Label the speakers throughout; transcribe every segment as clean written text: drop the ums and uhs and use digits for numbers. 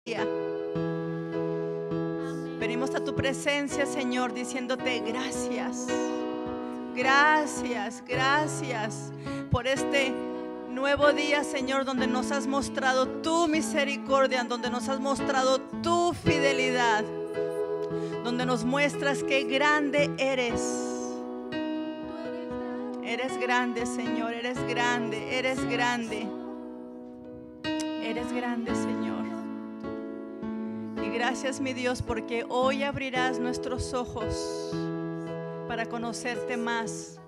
Speaker 1: día. Venimos a tu presencia, Señor, diciéndote gracias. Gracias, gracias por este nuevo día, Señor, donde nos has mostrado tu misericordia, donde nos has mostrado tu fidelidad, donde nos muestras qué grande eres. Eres grande, Señor, eres grande, eres grande. Eres grande, Señor. Y gracias, mi Dios, porque hoy abrirás nuestros ojos para conocerte más,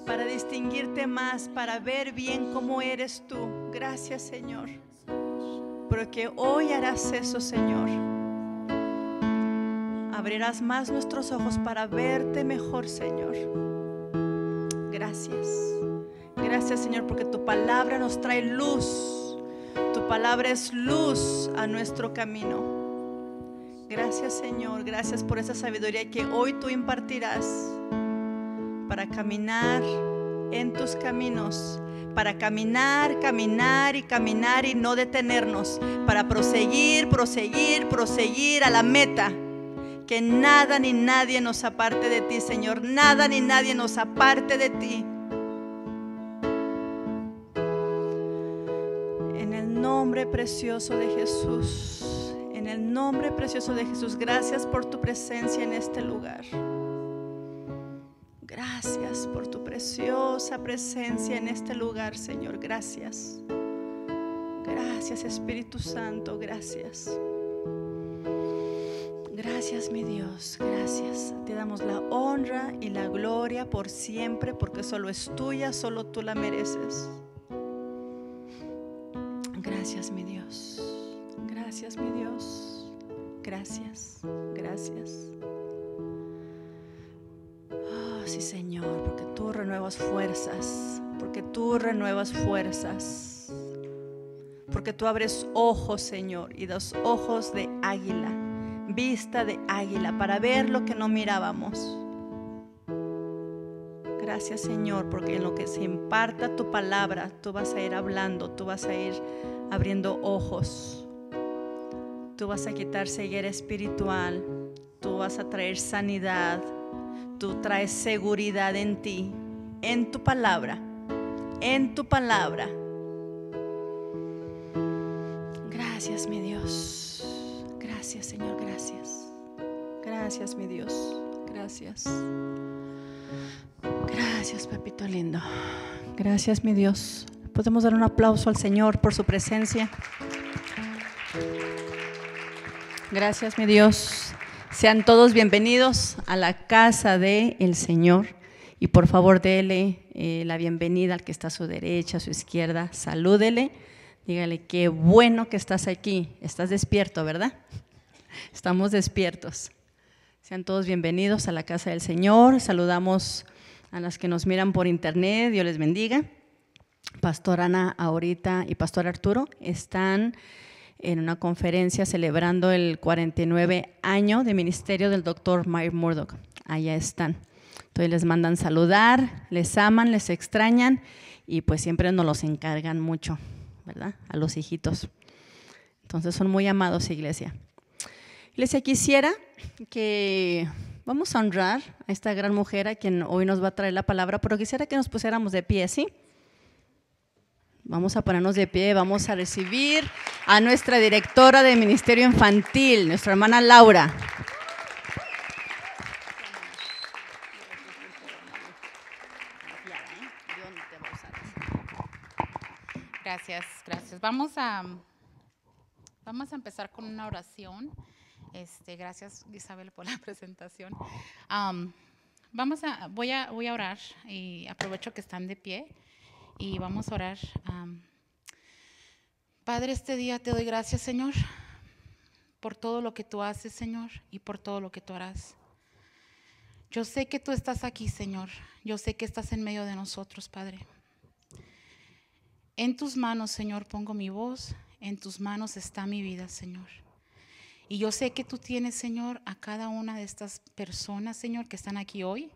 Speaker 1: para distinguirte más, para ver bien cómo eres tú. Gracias, Señor, porque hoy harás eso, Señor. Abrirás más nuestros ojos para verte mejor, Señor. Gracias. Gracias, Señor, porque tu palabra nos trae luz. Tu palabra es luz a nuestro camino. Gracias, Señor, gracias por esa sabiduría que hoy tú impartirás para caminar en tus caminos, para caminar, caminar y caminar y no detenernos, para proseguir, proseguir, proseguir a la meta. Que nada ni nadie nos aparte de ti, Señor, nada ni nadie nos aparte de ti. En el nombre precioso de Jesús, en el nombre precioso de Jesús, gracias por tu presencia en este lugar. Gracias por tu preciosa presencia en este lugar, Señor. Gracias. Gracias, Espíritu Santo, gracias. Gracias, mi Dios, gracias. Te damos la honra y la gloria por siempre, porque solo es tuya, solo tú la mereces. Gracias, mi Dios. Gracias, mi Dios. Gracias, gracias. Oh, sí, Señor, porque tú renuevas fuerzas, porque tú renuevas fuerzas, porque tú abres ojos, Señor, y das ojos de águila, vista de águila, para ver lo que no mirábamos. Gracias, Señor, porque en lo que se imparta tu palabra, tú vas a ir hablando, tú vas a ir abriendo ojos, tú vas a quitar ceguera espiritual, tú vas a traer sanidad, tú traes seguridad en ti, en tu palabra, en tu palabra. Gracias, mi Dios. Gracias, Señor, gracias. Gracias, mi Dios. Gracias. Gracias, papito lindo. Gracias, mi Dios. Podemos dar un aplauso al Señor por su presencia. Gracias, mi Dios. Sean todos bienvenidos a la casa del Señor. Y por favor, dele la bienvenida al que está a su derecha, a su izquierda. Salúdele. Dígale, qué bueno que estás aquí. Estás despierto, ¿verdad? Estamos despiertos. Sean todos bienvenidos a la casa del Señor. Saludamos a las que nos miran por internet. Dios les bendiga. Pastor Ana ahorita y Pastor Arturo están en una conferencia celebrando el 49 año de ministerio del doctor Mike Murdock. Allá están. Entonces les mandan saludar, les aman, les extrañan y pues siempre nos los encargan mucho, ¿verdad? A los hijitos. Entonces son muy amados, iglesia. Iglesia, quisiera que vamos a honrar a esta gran mujer a quien hoy nos va a traer la palabra, pero quisiera que nos pusiéramos de pie, ¿sí? Vamos a ponernos de pie, vamos a recibir a nuestra directora de Ministerio Infantil, nuestra hermana Laura.
Speaker 2: Gracias, gracias. Vamos a empezar con una oración. Gracias, Isabel, por la presentación. Voy a orar y aprovecho que están de pie y vamos a orar. Padre, este día te doy gracias, Señor, por todo lo que tú haces, Señor, y por todo lo que tú harás. Yo sé que tú estás aquí, Señor. Yo sé que estás en medio de nosotros, Padre. En tus manos, Señor, pongo mi voz. En tus manos está mi vida, Señor. Y yo sé que tú tienes, Señor, a cada una de estas personas, Señor, que están aquí hoy,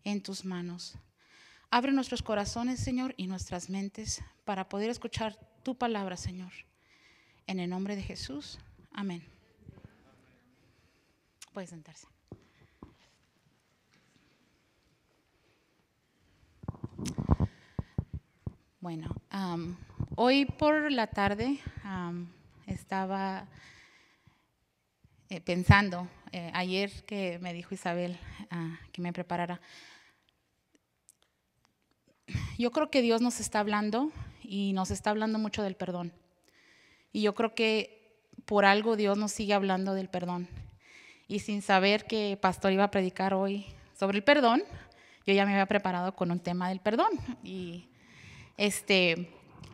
Speaker 2: en tus manos. Abre nuestros corazones, Señor, y nuestras mentes para poder escuchar tu palabra, Señor. En el nombre de Jesús, amén. Puede sentarse. Bueno, hoy por la tarde estaba pensando, ayer que me dijo Isabel que me preparara, yo creo que Dios nos está hablando y nos está hablando mucho del perdón. Y yo creo que por algo Dios nos sigue hablando del perdón. Y sin saber que Pastor iba a predicar hoy sobre el perdón, yo ya me había preparado con un tema del perdón. Y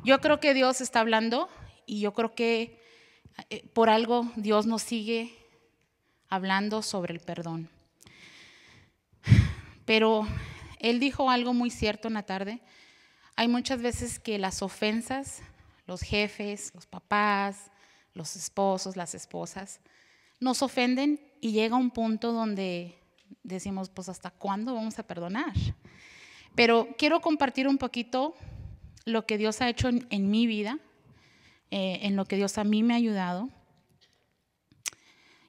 Speaker 2: yo creo que Dios está hablando y yo creo que por algo Dios nos sigue hablando sobre el perdón. Pero Él dijo algo muy cierto en la tarde. Hay muchas veces que las ofensas, los jefes, los papás, los esposos, las esposas, nos ofenden y llega un punto donde decimos, pues ¿hasta cuándo vamos a perdonar? Pero quiero compartir un poquito lo que Dios ha hecho en mi vida, en lo que Dios a mí me ha ayudado.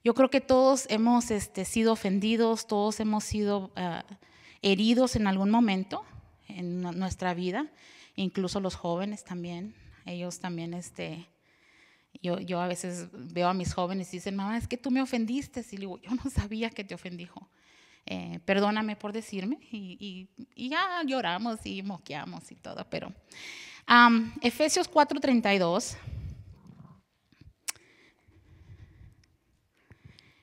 Speaker 2: Yo creo que todos hemos sido ofendidos, todos hemos sido heridos en algún momento en nuestra vida, incluso los jóvenes también. Ellos también, yo a veces veo a mis jóvenes y dicen, mamá, es que tú me ofendiste. Y le digo, yo no sabía que te ofendí, hijo. Perdóname por decirme. Y ya lloramos y moqueamos y todo. Pero Efesios 4:32.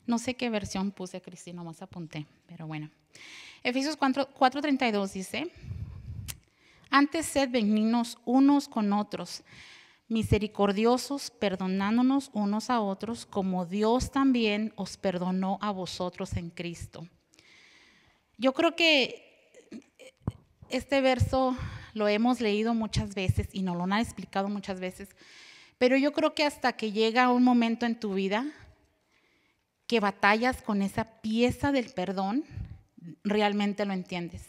Speaker 2: No sé qué versión puse, Cristina, nomás apunté, pero bueno. Efesios 4:32 dice, antes sed benignos unos con otros, misericordiosos, perdonándonos unos a otros, como Dios también os perdonó a vosotros en Cristo. Yo creo que este verso lo hemos leído muchas veces y nos lo han explicado muchas veces, pero yo creo que hasta que llega un momento en tu vida que batallas con esa pieza del perdón, realmente lo entiendes.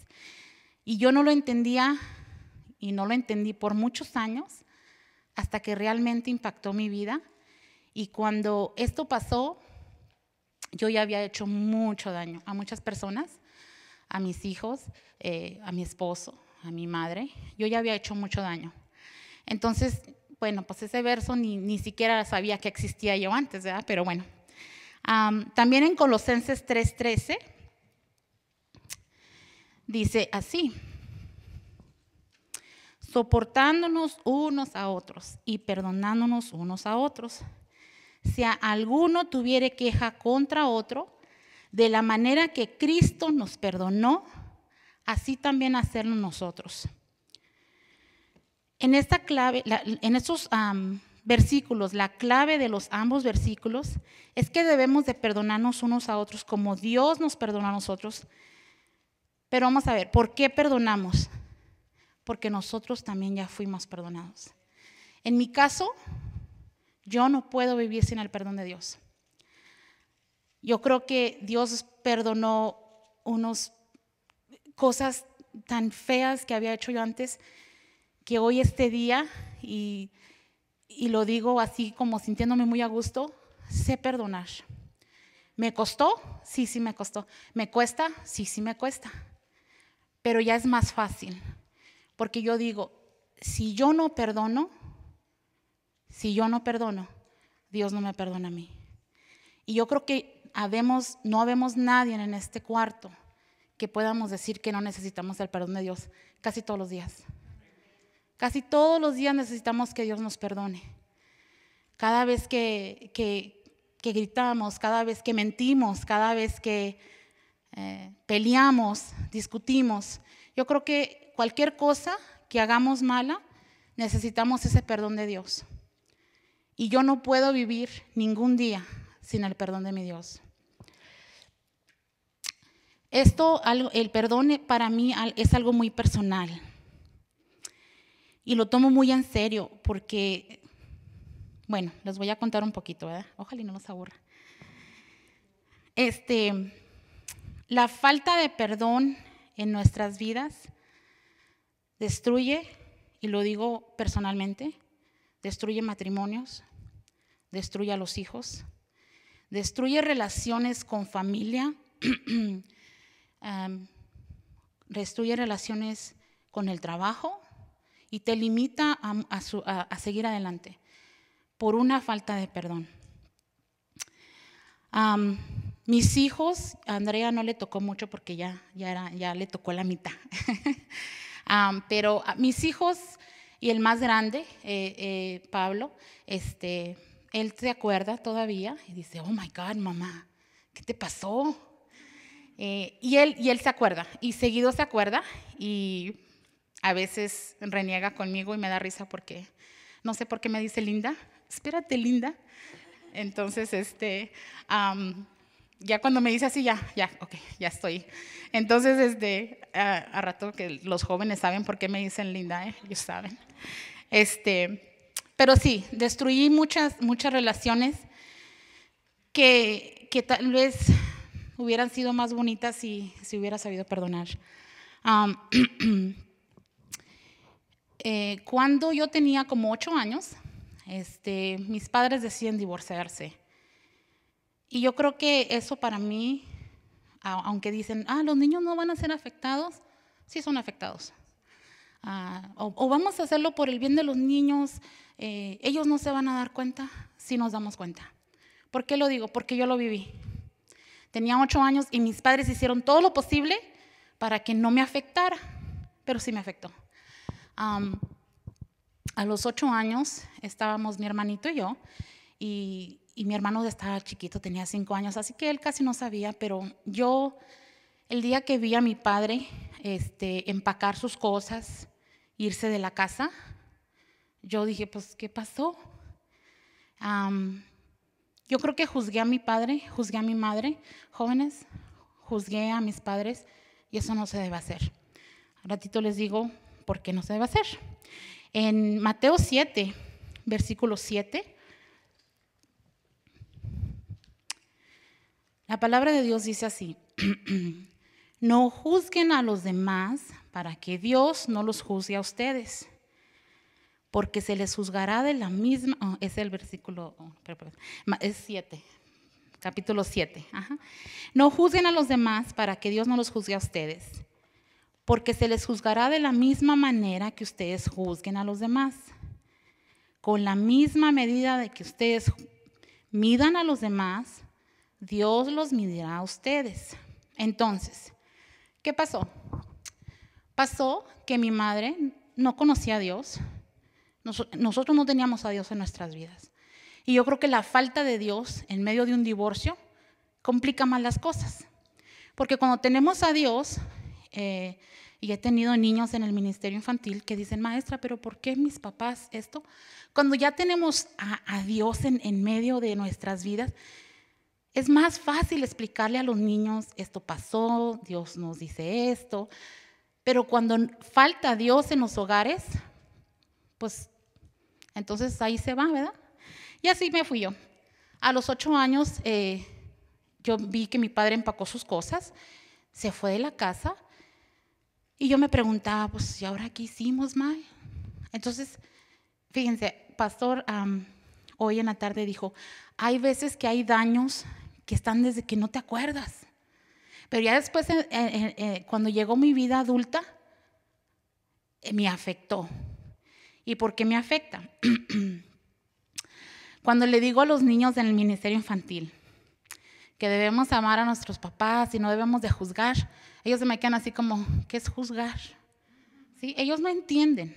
Speaker 2: Y yo no lo entendía y no lo entendí por muchos años hasta que realmente impactó mi vida. Y cuando esto pasó, yo ya había hecho mucho daño a muchas personas, a mis hijos, a mi esposo, a mi madre. Yo ya había hecho mucho daño. Entonces, bueno, pues ese verso ni siquiera sabía que existía yo antes, ¿verdad? Pero bueno. También en Colosenses 3:13 dice así, soportándonos unos a otros y perdonándonos unos a otros. Si alguno tuviere queja contra otro, de la manera que Cristo nos perdonó, así también hacerlo nosotros. En esta clave, en estos versículos, la clave de los ambos versículos es que debemos de perdonarnos unos a otros como Dios nos perdona a nosotros. Pero vamos a ver, ¿por qué perdonamos? Porque nosotros también ya fuimos perdonados. En mi caso, yo no puedo vivir sin el perdón de Dios. Yo creo que Dios perdonó unas cosas tan feas que había hecho yo antes, que hoy este día, y lo digo así como sintiéndome muy a gusto, sé perdonar. ¿Me costó? Sí, sí me costó. ¿Me cuesta? Sí, sí me cuesta. Pero ya es más fácil, porque yo digo, si yo no perdono, Dios no me perdona a mí. Y yo creo que no habemos nadie en este cuarto que podamos decir que no necesitamos el perdón de Dios casi todos los días. Casi todos los días necesitamos que Dios nos perdone. Cada vez que gritamos, cada vez que mentimos, cada vez que peleamos, discutimos, yo creo que cualquier cosa que hagamos mala, necesitamos ese perdón de Dios. Y yo no puedo vivir ningún día sin el perdón de mi Dios. El perdón para mí es algo muy personal. Y lo tomo muy en serio porque, bueno, les voy a contar un poquito, ¿verdad? Ojalá y no los aburra. La falta de perdón en nuestras vidas destruye, y lo digo personalmente, destruye matrimonios, destruye a los hijos, destruye relaciones con familia, destruye relaciones con el trabajo y te limita a seguir adelante por una falta de perdón. Mis hijos, a Andrea no le tocó mucho porque ya le tocó la mitad. Pero a mis hijos y el más grande, Pablo, él se acuerda todavía y dice, oh my God, mamá, ¿qué te pasó? Y él se acuerda, y seguido se acuerda, y a veces reniega conmigo y me da risa porque no sé por qué me dice linda. Espérate, linda. Entonces, ya cuando me dice así, ok, ya estoy. Entonces, a rato que los jóvenes saben por qué me dicen linda, ellos saben. Pero sí, destruí muchas relaciones que tal vez hubieran sido más bonitas si hubiera sabido perdonar. Cuando yo tenía como 8 años, mis padres deciden divorciarse. Y yo creo que eso para mí, aunque dicen, los niños no van a ser afectados, sí son afectados. O vamos a hacerlo por el bien de los niños, ellos no se van a dar cuenta si nos damos cuenta. ¿Por qué lo digo? Porque yo lo viví. Tenía 8 años y mis padres hicieron todo lo posible para que no me afectara, pero sí me afectó. A los 8 años estábamos mi hermanito y yo, y mi hermano estaba chiquito, tenía 5 años, así que él casi no sabía, pero yo, el día que vi a mi padre empacar sus cosas, irse de la casa, yo dije, pues, ¿qué pasó? Yo creo que juzgué a mi padre, juzgué a mi madre, jóvenes, juzgué a mis padres, y eso no se debe hacer. Al ratito les digo por qué no se debe hacer. En Mateo 7, versículo 7, la palabra de Dios dice así: no juzguen a los demás para que Dios no los juzgue a ustedes, porque se les juzgará de la misma, es el versículo, es 7, capítulo 7. No juzguen a los demás para que Dios no los juzgue a ustedes, porque se les juzgará de la misma manera que ustedes juzguen a los demás. Con la misma medida de que ustedes midan a los demás, Dios los medirá a ustedes. Entonces, ¿qué pasó? Pasó que mi madre no conocía a Dios. Nosotros no teníamos a Dios en nuestras vidas. Y yo creo que la falta de Dios en medio de un divorcio complica más las cosas. Porque cuando tenemos a Dios, y he tenido niños en el ministerio infantil que dicen, maestra, pero ¿por qué mis papás esto? Cuando ya tenemos a Dios en medio de nuestras vidas, es más fácil explicarle a los niños, esto pasó, Dios nos dice esto. Pero cuando falta Dios en los hogares, pues entonces ahí se va, ¿verdad? Y así me fui yo. A los 8 años yo vi que mi padre empacó sus cosas, se fue de la casa y yo me preguntaba, pues, ¿y ahora qué hicimos mal? Entonces, fíjense, pastor hoy en la tarde dijo, hay veces que hay daños que están desde que no te acuerdas. Pero ya después, cuando llegó mi vida adulta, me afectó. ¿Y por qué me afecta? Cuando le digo a los niños en el ministerio infantil que debemos amar a nuestros papás y no debemos de juzgar, ellos se me quedan así como, ¿qué es juzgar? ¿Sí? Ellos no entienden.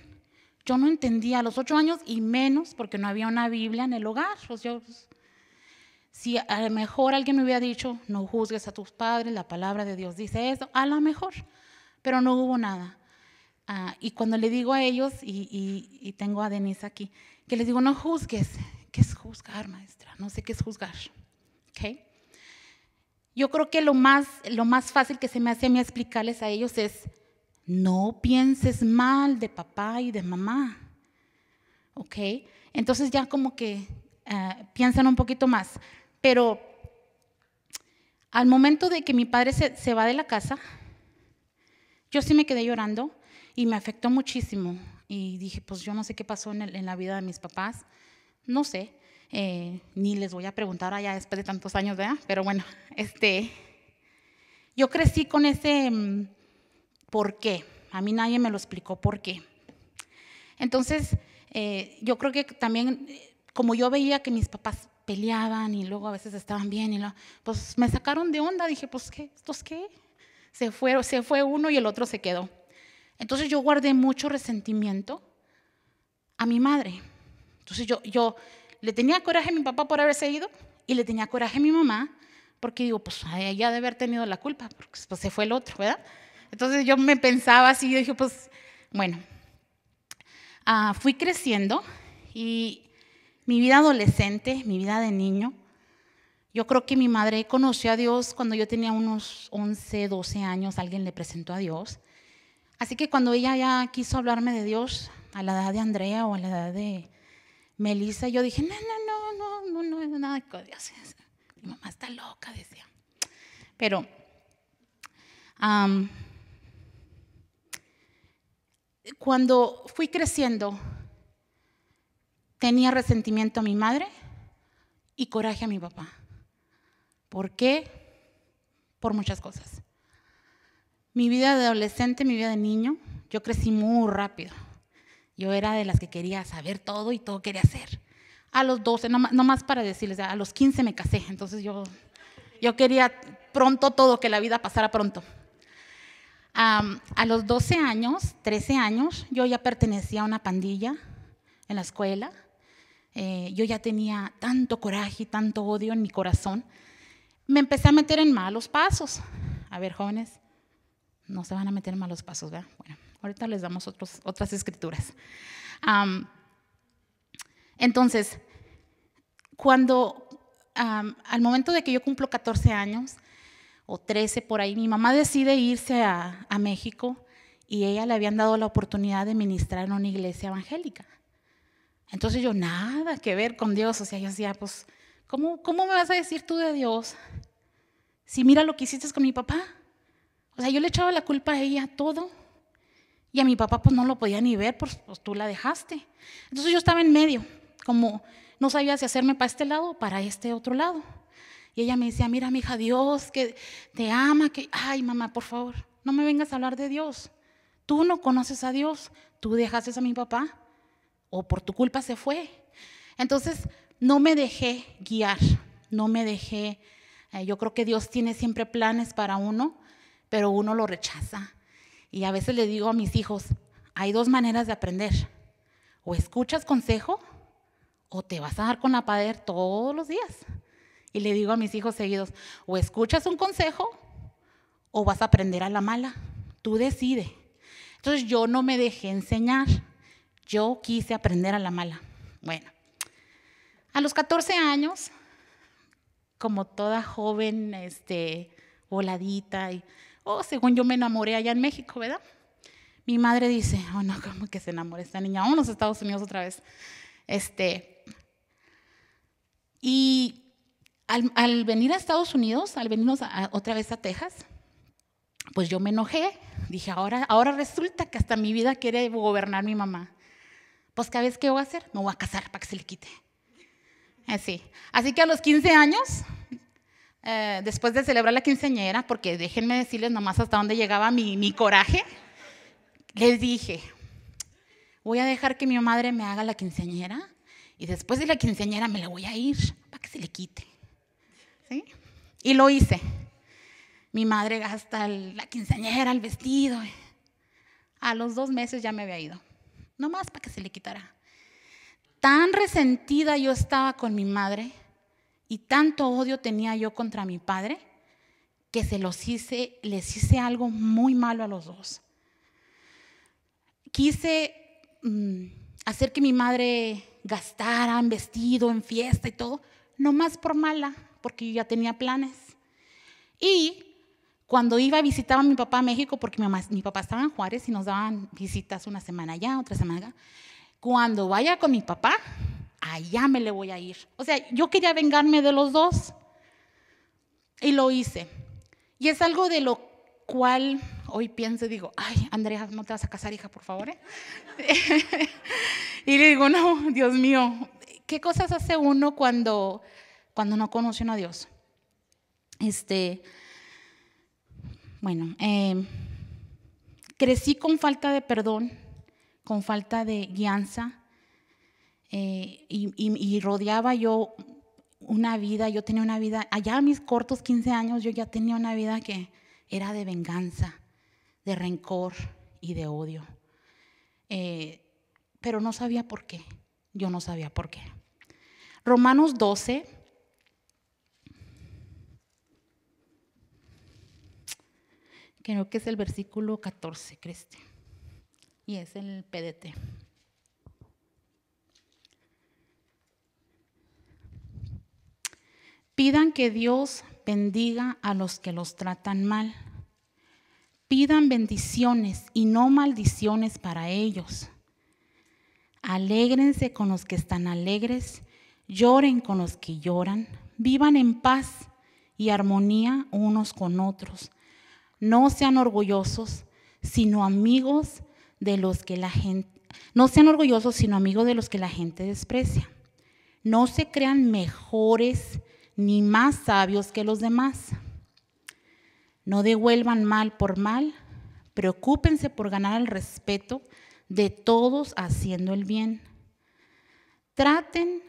Speaker 2: Yo no entendía a los 8 años y menos porque no había una Biblia en el hogar. Pues si a lo mejor alguien me hubiera dicho, no juzgues a tus padres, la palabra de Dios dice eso, a lo mejor, pero no hubo nada. Y cuando le digo a ellos, y tengo a Denise aquí, que les digo, no juzgues. ¿Qué es juzgar, maestra? No sé qué es juzgar. ¿Okay? Yo creo que lo más fácil que se me hace a mí explicarles a ellos es, no pienses mal de papá y de mamá. ¿Ok? Entonces ya como que piensan un poquito más. Pero al momento de que mi padre se va de la casa, yo sí me quedé llorando y me afectó muchísimo. Y dije, pues yo no sé qué pasó en la vida de mis papás, no sé. Ni les voy a preguntar allá después de tantos años, ¿verdad? Pero bueno, yo crecí con ese ¿por qué? A mí nadie me lo explicó por qué. Entonces, yo creo que también, como yo veía que mis papás peleaban y luego a veces estaban bien, pues me sacaron de onda. Dije, pues, ¿qué? ¿Estos qué? Se fue uno y el otro se quedó. Entonces, yo guardé mucho resentimiento a mi madre. Entonces, yo le tenía coraje a mi papá por haberse ido y le tenía coraje a mi mamá porque digo, pues, ella debe haber tenido la culpa, porque pues, se fue el otro, ¿verdad? Entonces, yo me pensaba así y dije, pues, bueno. Fui creciendo y mi vida adolescente, mi vida de niño, yo creo que mi madre conoció a Dios cuando yo tenía unos 11, 12 años, alguien le presentó a Dios. Así que cuando ella ya quiso hablarme de Dios a la edad de Andrea o a la edad de Melissa, yo dije, no es nada con Dios. Mi mamá está loca, decía. Pero cuando fui creciendo, tenía resentimiento a mi madre y coraje a mi papá. ¿Por qué? Por muchas cosas. Mi vida de adolescente, mi vida de niño, yo crecí muy rápido. Yo era de las que quería saber todo y todo quería hacer. A los 12, nomás para decirles, a los 15 me casé, entonces yo quería pronto todo, que la vida pasara pronto. A los 12 años, 13 años, yo ya pertenecía a una pandilla en la escuela. Yo ya tenía tanto coraje y tanto odio en mi corazón. Me empecé a meter en malos pasos. A ver, jóvenes, no se van a meter en malos pasos, ¿verdad? Bueno, ahorita les damos otras escrituras. Entonces, cuando al momento de que yo cumplo 14 años, o 13 por ahí, mi mamá decide irse a México y ella le habían dado la oportunidad de ministrar en una iglesia evangélica. Entonces yo nada que ver con Dios, o sea, yo decía, pues, ¿cómo me vas a decir tú de Dios? Si mira lo que hiciste con mi papá. O sea, yo le echaba la culpa a ella todo y a mi papá pues no lo podía ni ver, pues tú la dejaste. Entonces yo estaba en medio, como no sabía si hacerme para este lado o para este otro lado. Y ella me decía, mira, mija, Dios que te ama, que, ay, mamá, por favor, no me vengas a hablar de Dios. Tú no conoces a Dios, tú dejaste a mi papá o por tu culpa se fue. Entonces, no me dejé guiar, no me dejé, yo creo que Dios tiene siempre planes para uno, pero uno lo rechaza. Y a veces le digo a mis hijos, hay dos maneras de aprender, o escuchas consejo o te vas a dar con la pared todos los días. Y le digo a mis hijos seguidos, o escuchas un consejo o vas a aprender a la mala. Tú decides. Entonces yo no me dejé enseñar. Yo quise aprender a la mala. Bueno, a los 14 años, como toda joven, voladita, según yo me enamoré allá en México, ¿verdad? Mi madre dice, oh no, ¿cómo que se enamora esta niña? Vámonos a Estados Unidos otra vez. Y al venir a Estados Unidos, al venirnos otra vez a Texas, pues yo me enojé. Dije, ahora resulta que hasta mi vida quiere gobernar mi mamá. Pues, ¿qué vez qué voy a hacer? Me voy a casar para que se le quite. Así que a los 15 años, después de celebrar la quinceañera, porque déjenme decirles nomás hasta dónde llegaba mi coraje, les dije, voy a dejar que mi madre me haga la quinceañera y después de la quinceañera me la voy a ir para que se le quite. ¿Sí? Y lo hice. Mi madre gasta la quinceañera, el vestido. A los 2 meses ya me había ido. Nomás para que se le quitara. Tan resentida yo estaba con mi madre y tanto odio tenía yo contra mi padre que les hice algo muy malo a los dos. Quise hacer que mi madre gastara en vestido, en fiesta y todo, nomás por mala, porque yo ya tenía planes. Y cuando iba a visitar a mi papá a México, porque mi papá estaba en Juárez y nos daban visitas una semana allá, otra semana acá, cuando vaya con mi papá, allá me le voy a ir. O sea, yo quería vengarme de los dos y lo hice. Y es algo de lo cual hoy pienso y digo, ay, Andrea, no te vas a casar, hija, por favor. Y le digo, no, Dios mío, ¿qué cosas hace uno cuando no conoce a Dios? Bueno, crecí con falta de perdón, con falta de guianza, y rodeaba yo una vida, yo tenía una vida, allá a mis cortos 15 años yo ya tenía una vida que era de venganza, de rencor y de odio. Pero no sabía por qué, yo no sabía por qué. Romanos 12, creo que es el versículo 14, Cristi, y es el PDT. Pidan que Dios bendiga a los que los tratan mal. Pidan bendiciones y no maldiciones para ellos. Alégrense con los que están alegres, lloren con los que lloran, vivan en paz y armonía unos con otros. No sean orgullosos, sino amigos de los que la gente, no sean orgullosos, sino amigos de los que la gente desprecia. No se crean mejores ni más sabios que los demás. No devuelvan mal por mal, preocúpense por ganar el respeto de todos haciendo el bien. Traten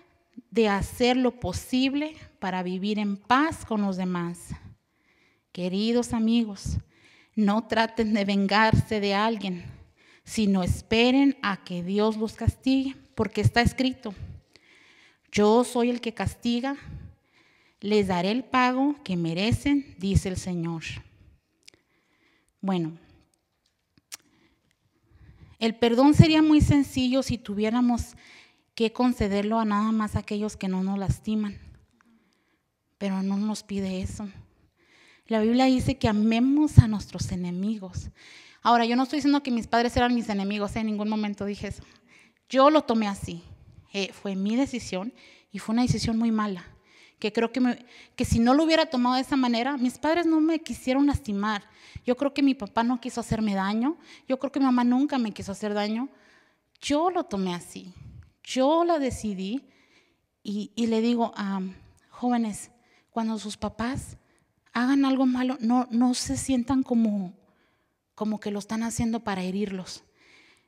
Speaker 2: de hacer lo posible para vivir en paz con los demás. Queridos amigos, no traten de vengarse de alguien, sino esperen a que Dios los castigue, porque está escrito: yo soy el que castiga, les daré el pago que merecen, dice el Señor. Bueno, el perdón sería muy sencillo si tuviéramos que concederlo a nada más aquellos que no nos lastiman, pero no nos pide eso. La Biblia dice que amemos a nuestros enemigos. Ahora, yo no estoy diciendo que mis padres eran mis enemigos, en ningún momento dije eso. Yo lo tomé así, fue mi decisión y fue una decisión muy mala. Que creo que si no lo hubiera tomado de esa manera, mis padres no me quisieron lastimar. Yo creo que mi papá no quiso hacerme daño. Yo creo que mi mamá nunca me quiso hacer daño. Yo lo tomé así. Yo lo decidí y le digo a jóvenes, cuando sus papás hagan algo malo, no se sientan como que lo están haciendo para herirlos.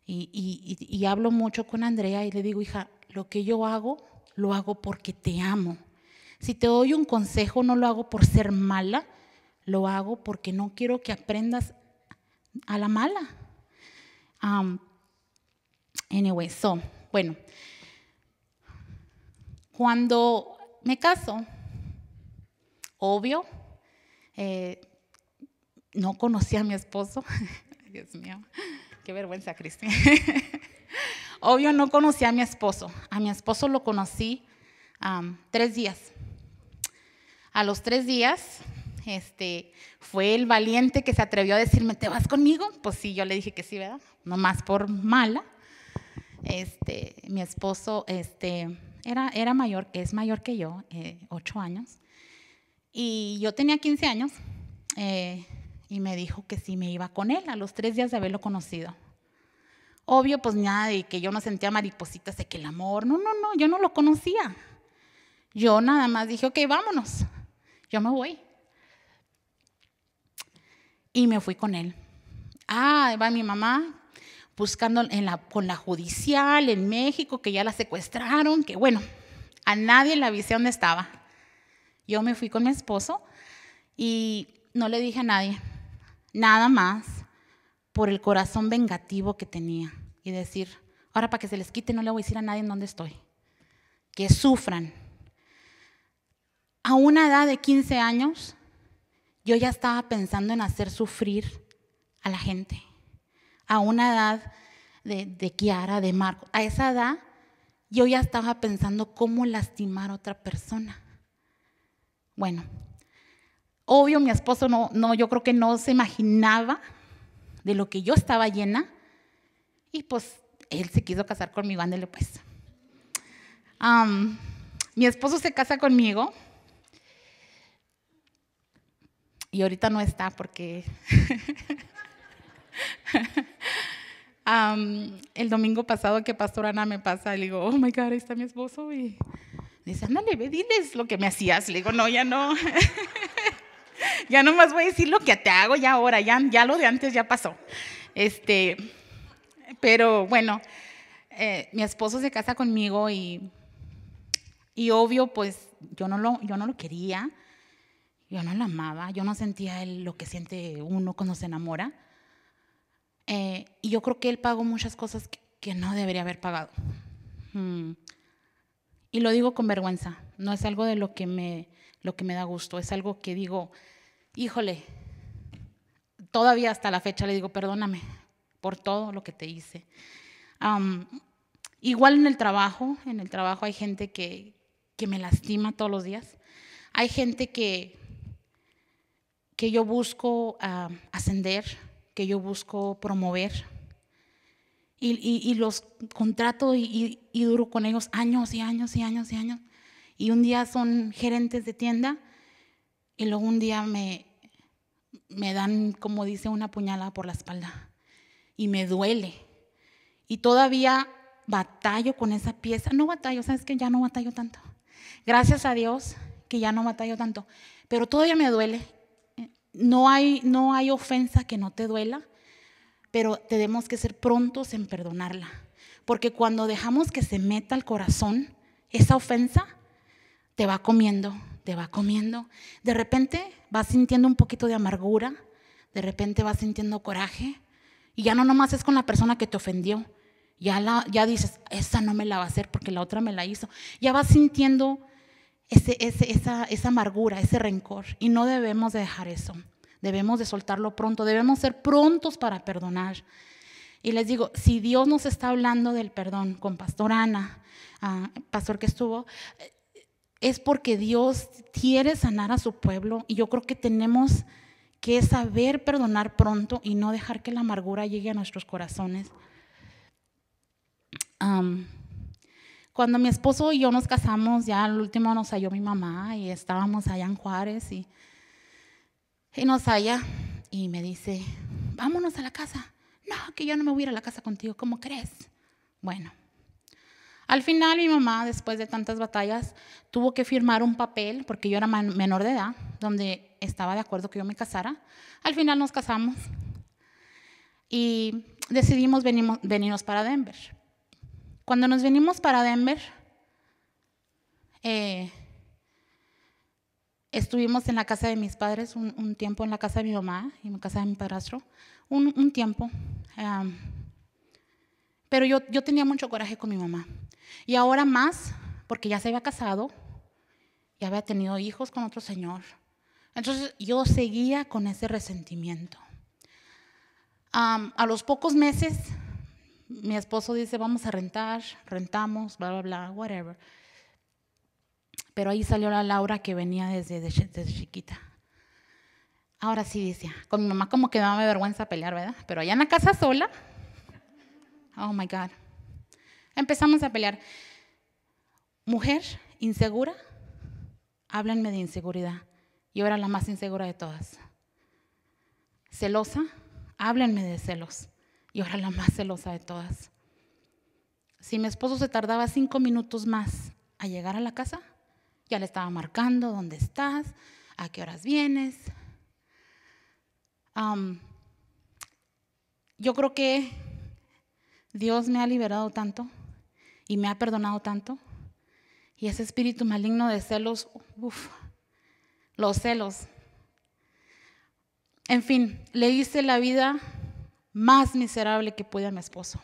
Speaker 2: Y hablo mucho con Andrea y le digo, hija, lo que yo hago, lo hago porque te amo. Si te doy un consejo, no lo hago por ser mala, lo hago porque no quiero que aprendas a la mala. Anyway, bueno, cuando me caso, obvio, no conocí a mi esposo. Dios mío, qué vergüenza, Cristi. Obvio, no conocí a mi esposo. A mi esposo lo conocí 3 días. A los 3 días, fue el valiente que se atrevió a decirme, ¿te vas conmigo? Pues sí, yo le dije que sí, ¿verdad? No más por mala. Mi esposo era mayor, es mayor que yo, 8 años. Y yo tenía 15 años y me dijo que sí me iba con él a los 3 días de haberlo conocido. Obvio, pues nada de que yo no sentía maripositas de que el amor, no, yo no lo conocía. Yo nada más dije, ok, vámonos, yo me voy. Y me fui con él. Ahí va mi mamá buscando con la judicial en México, que ya la secuestraron, que bueno, a nadie le avisé dónde estaba. Yo me fui con mi esposo y no le dije a nadie, nada más por el corazón vengativo que tenía y decir, ahora para que se les quite no le voy a decir a nadie en dónde estoy, que sufran. A una edad de 15 años, yo ya estaba pensando en hacer sufrir a la gente. A una edad de Kiara, de Marco, a esa edad yo ya estaba pensando cómo lastimar a otra persona. Bueno, obvio mi esposo yo creo que no se imaginaba de lo que yo estaba llena y pues él se quiso casar conmigo, ándele pues. Mi esposo se casa conmigo y ahorita no está porque El domingo pasado que Pastor Ana me pasa, le digo, oh my God, ahí está mi esposo. Y dice, ándale, ve, diles lo que me hacías. Le digo, no, ya no. Ya no más voy a decir lo que te hago ya ahora, ya lo de antes ya pasó. Pero bueno, mi esposo se casa conmigo y obvio, pues yo no lo quería, yo no lo amaba, yo no sentía lo que siente uno cuando se enamora. Y yo creo que él pagó muchas cosas que no debería haber pagado. Y lo digo con vergüenza, no es algo de lo que me da gusto, es algo que digo, híjole, todavía hasta la fecha le digo, perdóname por todo lo que te hice. Igual en el trabajo hay gente que me lastima todos los días. Hay gente que yo busco ascender, que yo busco promover. Y los contrato y duro con ellos años y años y años y años. Y un día son gerentes de tienda y luego un día me dan, como dice, una puñalada por la espalda. Y me duele. Y todavía batallo con esa pieza. No batallo, ¿sabes qué? Ya no batallo tanto. Gracias a Dios que ya no batallo tanto. Pero todavía me duele. No hay ofensa que no te duela, pero tenemos que ser prontos en perdonarla. Porque cuando dejamos que se meta al corazón esa ofensa, te va comiendo, te va comiendo. De repente vas sintiendo un poquito de amargura, de repente vas sintiendo coraje, y ya no nomás es con la persona que te ofendió. Ya dices, esa no me la va a hacer porque la otra me la hizo. Ya vas sintiendo esa amargura, ese rencor, y no debemos de dejar eso. Debemos de soltarlo pronto, debemos ser prontos para perdonar. Y les digo, si Dios nos está hablando del perdón con Pastor Ana, pastor que estuvo, es porque Dios quiere sanar a su pueblo, y yo creo que tenemos que saber perdonar pronto y no dejar que la amargura llegue a nuestros corazones. Cuando mi esposo y yo nos casamos, ya al último nos halló mi mamá y estábamos allá en Juárez y nos halla y me dice, vámonos a la casa. No, que yo no me voy a ir a la casa contigo, ¿cómo crees? Bueno, al final mi mamá, después de tantas batallas, tuvo que firmar un papel, porque yo era menor de edad, donde estaba de acuerdo que yo me casara. Al final nos casamos y decidimos venirnos para Denver. Cuando nos venimos para Denver, estuvimos en la casa de mis padres un tiempo, en la casa de mi mamá y en la casa de mi padrastro, un tiempo. Pero yo tenía mucho coraje con mi mamá. Y ahora más, porque ya se había casado, ya había tenido hijos con otro señor. Entonces yo seguía con ese resentimiento. A los pocos meses, mi esposo dice, vamos a rentamos, bla, bla, bla, whatever. Pero ahí salió la Laura que venía desde chiquita. Ahora sí decía, con mi mamá como que me daba vergüenza pelear, ¿verdad? Pero allá en la casa sola, oh my God, empezamos a pelear. Mujer insegura, háblenme de inseguridad. Yo era la más insegura de todas. Celosa, háblenme de celos. Yo era la más celosa de todas. Si mi esposo se tardaba 5 minutos más a llegar a la casa, ya le estaba marcando dónde estás, a qué horas vienes. Yo creo que Dios me ha liberado tanto y me ha perdonado tanto. Y ese espíritu maligno de celos, los celos. En fin, le hice la vida más miserable que pude a mi esposo.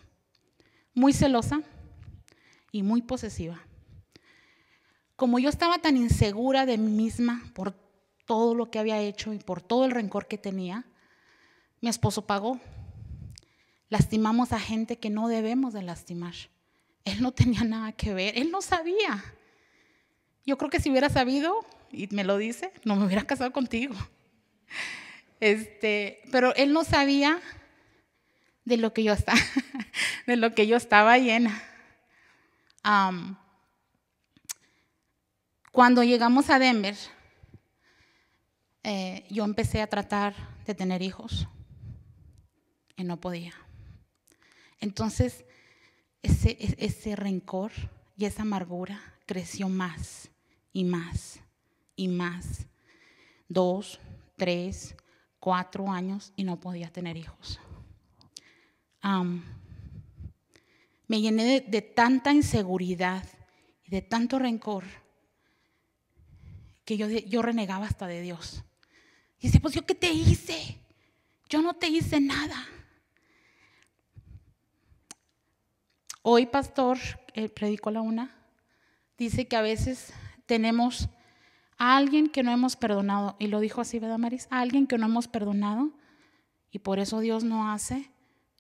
Speaker 2: Muy celosa y muy posesiva. Como yo estaba tan insegura de mí misma por todo lo que había hecho y por todo el rencor que tenía, mi esposo pagó. Lastimamos a gente que no debemos de lastimar. Él no tenía nada que ver, él no sabía. Yo creo que si hubiera sabido, y me lo dice, no me hubiera casado contigo. Pero él no sabía de lo que yo estaba llena. Cuando llegamos a Denver, yo empecé a tratar de tener hijos y no podía. Entonces, ese rencor y esa amargura creció más y más y más. 2, 3, 4 años y no podía tener hijos. Me llené de tanta inseguridad y de tanto rencor que yo renegaba hasta de Dios. Y dice, pues ¿yo qué te hice? Yo no te hice nada. Hoy, pastor, predicó a la 1, dice que a veces tenemos a alguien que no hemos perdonado, y lo dijo así, ¿verdad, Maris? A alguien que no hemos perdonado, y por eso Dios no hace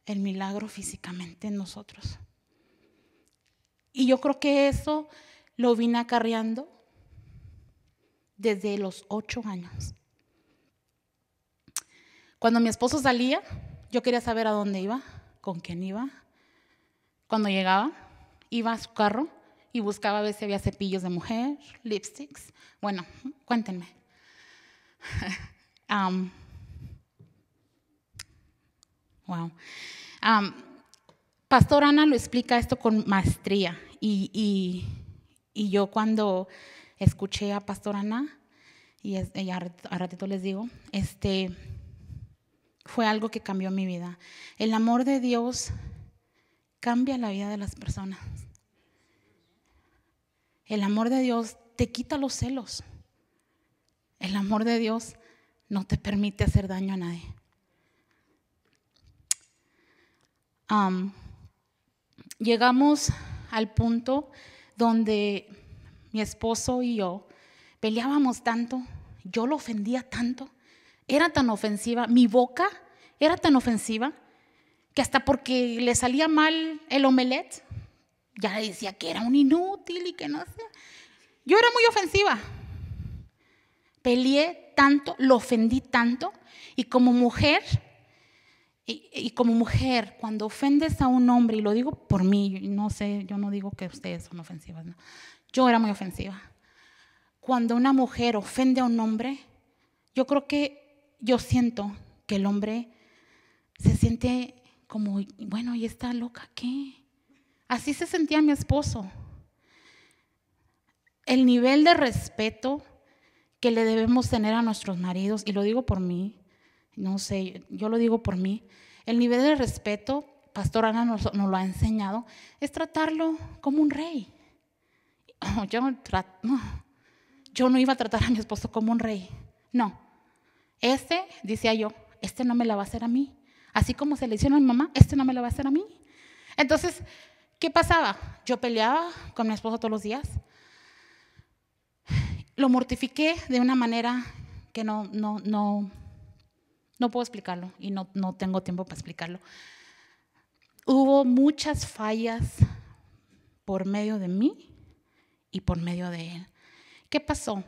Speaker 2: el milagro físicamente en nosotros. Y yo creo que eso lo vine acarreando desde los 8 años. Cuando mi esposo salía, yo quería saber a dónde iba, con quién iba. Cuando llegaba, iba a su carro y buscaba a ver si había cepillos de mujer, lipsticks. Bueno, cuéntenme. Wow. Pastor Ana lo explica esto con maestría. Y yo cuando escuché a Pastor Ana, y a ratito les digo, fue algo que cambió mi vida. El amor de Dios cambia la vida de las personas. El amor de Dios te quita los celos. El amor de Dios no te permite hacer daño a nadie. Llegamos al punto donde mi esposo y yo peleábamos tanto, yo lo ofendía tanto, era tan ofensiva, mi boca era tan ofensiva que hasta porque le salía mal el omelette, ya decía que era un inútil y que no sé. Yo era muy ofensiva. Peleé tanto, lo ofendí tanto, y como mujer, cuando ofendes a un hombre, y lo digo por mí, no sé, yo no digo que ustedes son ofensivas, no. Yo era muy ofensiva. Cuando una mujer ofende a un hombre, yo siento que el hombre se siente como, bueno, ¿y esta loca qué? Así se sentía mi esposo. El nivel de respeto que le debemos tener a nuestros maridos, y lo digo por mí, no sé, yo lo digo por mí, el nivel de respeto, Pastor Ana nos lo ha enseñado, es tratarlo como un rey. Yo no iba a tratar a mi esposo como un rey, no. Decía yo, no me la va a hacer a mí. Así como se le hicieron a mi mamá, no me la va a hacer a mí. Entonces, ¿qué pasaba? Yo peleaba con mi esposo todos los días. Lo mortifiqué de una manera que no puedo explicarlo, y no tengo tiempo para explicarlo. Hubo muchas fallas por medio de mí y por medio de él. ¿Qué pasó?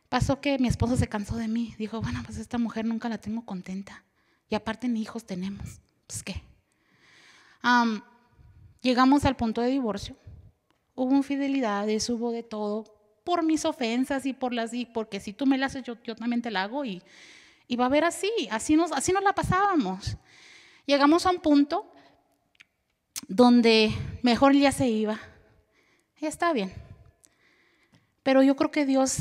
Speaker 2: Pasó que mi esposo se cansó de mí. Dijo, bueno, pues esta mujer nunca la tengo contenta. Y aparte ni hijos tenemos. Pues, ¿qué? Llegamos al punto de divorcio. Hubo infidelidades, hubo de todo, por mis ofensas y porque si tú me la haces, yo también te la hago, y va a haber así nos la pasábamos. Llegamos a un punto donde mejor ya se iba. Está bien. Pero yo creo que Dios,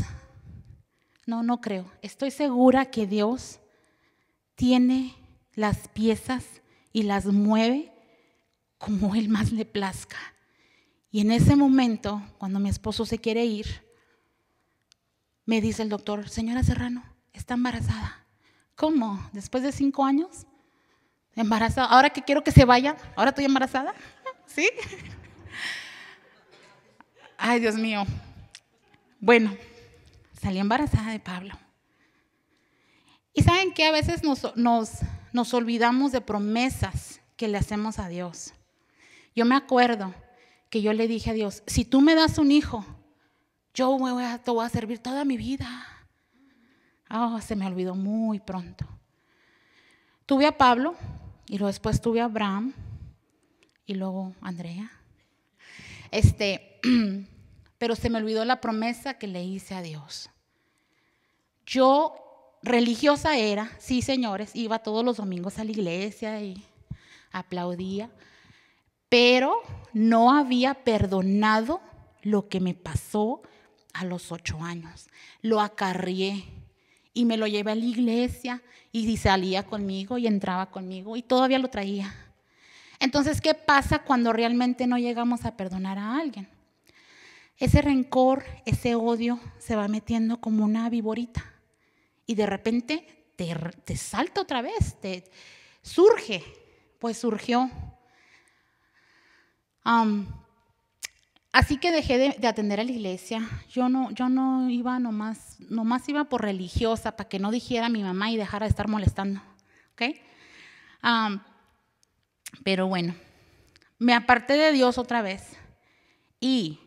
Speaker 2: no creo, estoy segura que Dios tiene las piezas y las mueve como Él más le plazca. Y en ese momento, cuando mi esposo se quiere ir, me dice el doctor, señora Serrano, está embarazada. ¿Cómo? ¿Después de 5 años? Embarazada. Ahora que quiero que se vaya, ¿ahora estoy embarazada? ¿Sí? Ay, Dios mío. Bueno, salí embarazada de Pablo. Y ¿saben qué? A veces nos olvidamos de promesas que le hacemos a Dios. Yo me acuerdo que yo le dije a Dios, si tú me das un hijo, yo te voy a servir toda mi vida. Se me olvidó muy pronto. Tuve a Pablo, y luego después tuve a Abraham, y luego Andrea. Pero se me olvidó la promesa que le hice a Dios. Yo religiosa era, sí, señores, iba todos los domingos a la iglesia y aplaudía, pero no había perdonado lo que me pasó a los 8 años. Lo acarrié y me lo llevé a la iglesia y salía conmigo y entraba conmigo y todavía lo traía. Entonces, ¿qué pasa cuando realmente no llegamos a perdonar a alguien? Ese rencor, ese odio se va metiendo como una víborita y de repente te salta otra vez, te surge. Pues surgió. Así que dejé de atender a la iglesia. Yo no iba nomás iba por religiosa para que no dijera a mi mamá y dejara de estar molestando. ¿Okay? Pero bueno, me aparté de Dios otra vez. Y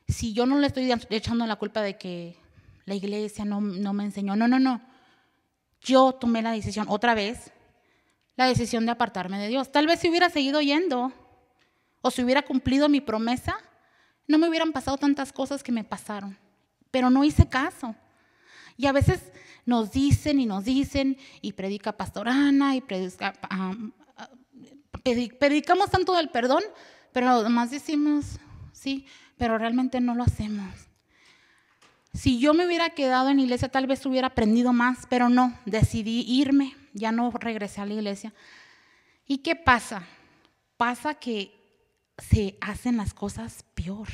Speaker 2: si yo no le estoy echando la culpa de que la iglesia no me enseñó, no. Yo tomé la decisión otra vez, la decisión de apartarme de Dios. Tal vez si hubiera seguido yendo o si hubiera cumplido mi promesa, no me hubieran pasado tantas cosas que me pasaron. Pero no hice caso. Y a veces nos dicen y predica Pastor Ana y predicamos tanto del perdón, pero además decimos, sí, pero realmente no lo hacemos. Si yo me hubiera quedado en la iglesia, tal vez hubiera aprendido más, pero no, decidí irme, ya no regresé a la iglesia. ¿Y qué pasa? Pasa que se hacen las cosas peor.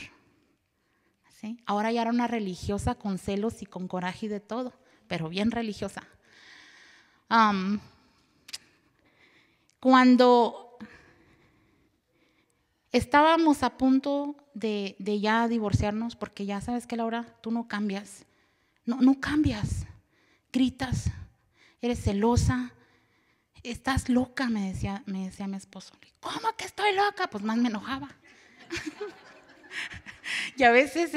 Speaker 2: ¿Sí? Ahora ya era una religiosa con celos y con coraje y de todo, pero bien religiosa. Cuando estábamos a punto de ya divorciarnos, porque ya sabes que Laura, tú no cambias, no cambias, gritas, eres celosa, estás loca, me decía mi esposo. ¿Cómo que estoy loca? Pues más me enojaba. Y a veces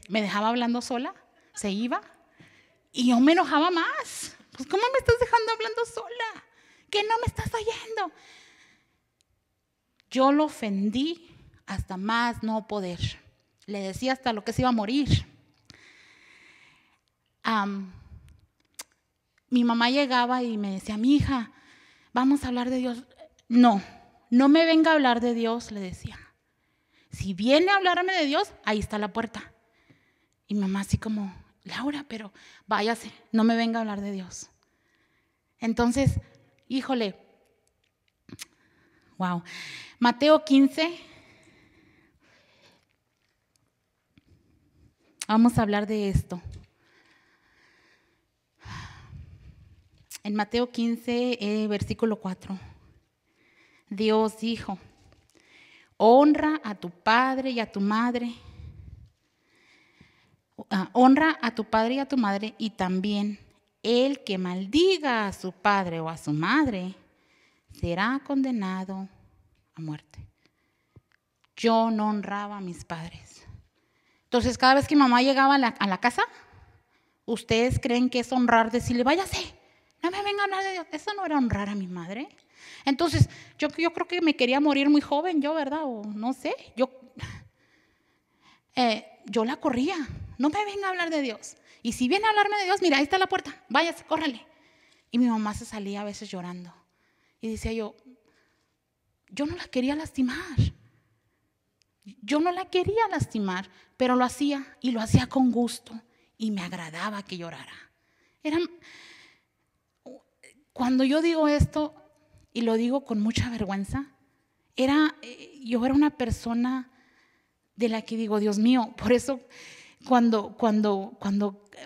Speaker 2: me dejaba hablando sola, se iba y yo me enojaba más. Pues ¿cómo me estás dejando hablando sola? ¿Que no me estás oyendo? Yo lo ofendí hasta más no poder. Le decía hasta lo que se iba a morir. Mi mamá llegaba y me decía, mi hija, vamos a hablar de Dios. No me venga a hablar de Dios, le decía. Si viene a hablarme de Dios, ahí está la puerta. Y mi mamá así como, Laura, pero váyase, no me venga a hablar de Dios. Entonces, híjole, wow. Mateo 15. Vamos a hablar de esto. En Mateo 15, versículo 4. Dios dijo, honra a tu padre y a tu madre. Honra a tu padre y a tu madre, y también el que maldiga a su padre o a su madre será condenado a muerte. Yo no honraba a mis padres. Entonces, cada vez que mi mamá llegaba a la casa, ¿ustedes creen que es honrar decirle, váyase, no me venga a hablar de Dios? Eso no era honrar a mi madre. Entonces, yo creo que me quería morir muy joven, yo, ¿verdad? O no sé, yo la corría. No me venga a hablar de Dios. Y si viene a hablarme de Dios, mira, ahí está la puerta, váyase, córrele. Y mi mamá se salía a veces llorando. Y decía yo no la quería lastimar. Yo no la quería lastimar, pero lo hacía y lo hacía con gusto. Y me agradaba que llorara. Cuando yo digo esto, y lo digo con mucha vergüenza, yo era una persona de la que digo, Dios mío, por eso cuando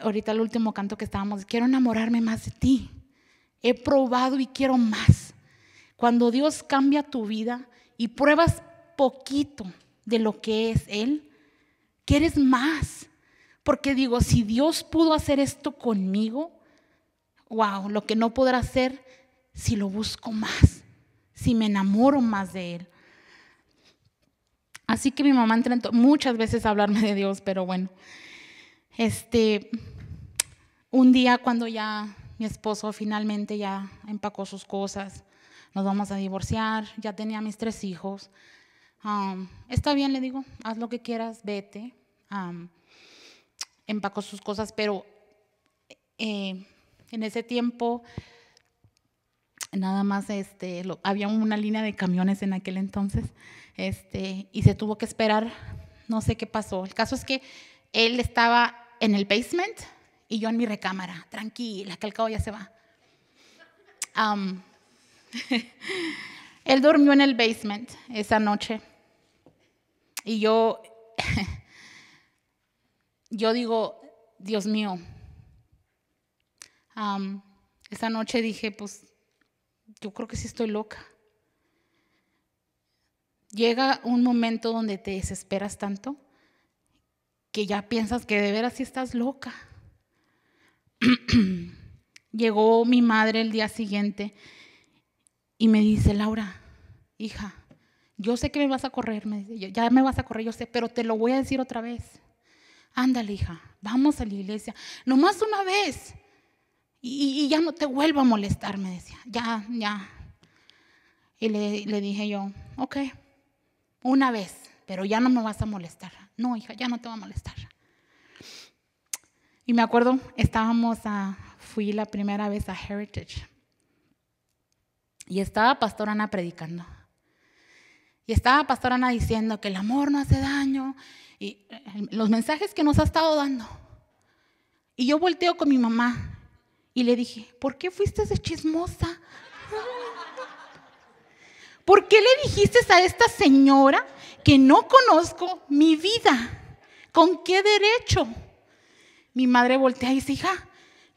Speaker 2: ahorita el último canto que estábamos, quiero enamorarme más de ti. He probado y quiero más. Cuando Dios cambia tu vida y pruebas poquito de lo que es Él, quieres más. Porque digo, si Dios pudo hacer esto conmigo, wow, lo que no podrá hacer si lo busco más, si me enamoro más de Él. Así que mi mamá intentó muchas veces hablarme de Dios, pero bueno. Un día cuando ya mi esposo finalmente ya empacó sus cosas, nos vamos a divorciar, ya tenía mis 3 hijos. Está bien, le digo, haz lo que quieras, vete. Empacó sus cosas, pero en ese tiempo nada más había una línea de camiones en aquel entonces, y se tuvo que esperar, no sé qué pasó. El caso es que él estaba en el basement y yo en mi recámara, tranquila, que al cabo ya se va. Él durmió en el basement esa noche y yo digo, Dios mío, esa noche dije, pues yo creo que sí estoy loca. Llega un momento donde te desesperas tanto que ya piensas que de veras sí estás loca. Llegó mi madre el día siguiente y me dice, Laura, hija, yo sé que me vas a correr, me dice, ya me vas a correr, yo sé, pero te lo voy a decir otra vez. Ándale, hija, vamos a la iglesia, nomás una vez y ya no te vuelvo a molestar, me decía, ya. Y le dije yo, ok, una vez, pero ya no me vas a molestar. No, hija, ya no te voy a molestar. Y me acuerdo, fui la primera vez a Heritage y estaba Pastor Ana predicando. Y estaba Pastor Ana diciendo que el amor no hace daño y los mensajes que nos ha estado dando. Y yo volteo con mi mamá y le dije, ¿por qué fuiste de chismosa? ¿Por qué le dijiste a esta señora que no conozco mi vida? ¿Con qué derecho? Mi madre voltea y dice, hija,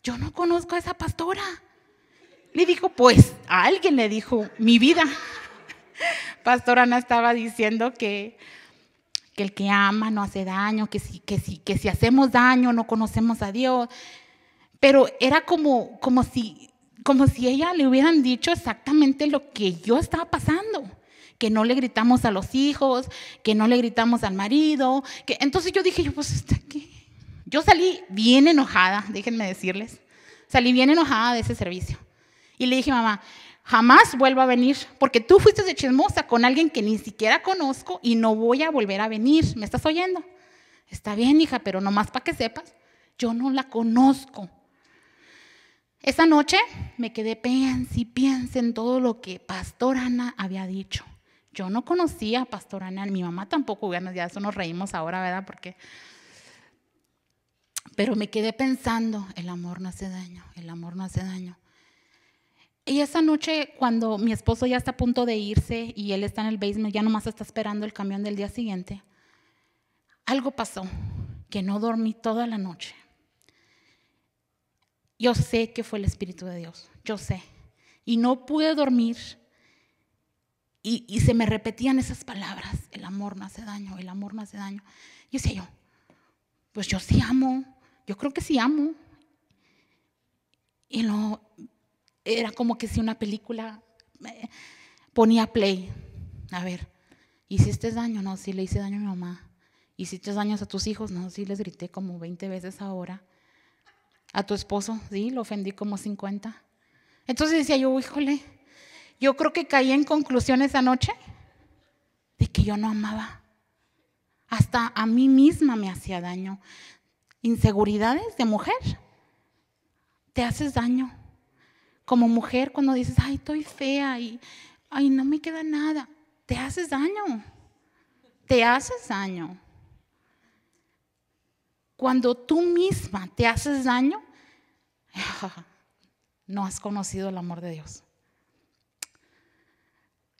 Speaker 2: yo no conozco a esa pastora. Le dijo, pues a alguien le dijo mi vida. Pastora Ana estaba diciendo que el que ama no hace daño, que si hacemos daño no conocemos a Dios. Pero era como si ella le hubieran dicho exactamente lo que yo estaba pasando. Que no le gritamos a los hijos, que no le gritamos al marido. Entonces yo dije, pues ¿qué? Yo salí bien enojada, déjenme decirles. Salí bien enojada de ese servicio. Y le dije, mamá, jamás vuelvo a venir, porque tú fuiste de chismosa con alguien que ni siquiera conozco y no voy a volver a venir. ¿Me estás oyendo? Está bien, hija, pero nomás para que sepas, yo no la conozco. Esa noche me quedé piense en todo lo que Pastor Ana había dicho. Yo no conocía a Pastor Ana, mi mamá tampoco, ya eso nos reímos ahora, ¿verdad? Pero me quedé pensando, el amor no hace daño, el amor no hace daño. Y esa noche, cuando mi esposo ya está a punto de irse y él está en el basement, ya nomás está esperando el camión del día siguiente, algo pasó, que no dormí toda la noche. Yo sé que fue el Espíritu de Dios, yo sé. Y no pude dormir y se me repetían esas palabras, el amor no hace daño, el amor no hace daño. Y decía yo, pues yo sí amo, yo creo que sí amo. Y no, era como que si una película ponía play. A ver, ¿hiciste daño? No, sí le hice daño a mi mamá. ¿Hiciste daños a tus hijos? No, sí les grité como 20 veces ahora. ¿A tu esposo? Sí, lo ofendí como 50. Entonces decía yo, híjole, yo creo que caí en conclusión esa noche de que yo no amaba. Hasta a mí misma me hacía daño. Inseguridades de mujer, te haces daño. Como mujer, cuando dices, ay, estoy fea y ay, no me queda nada, te haces daño. Te haces daño. Cuando tú misma te haces daño, no has conocido el amor de Dios.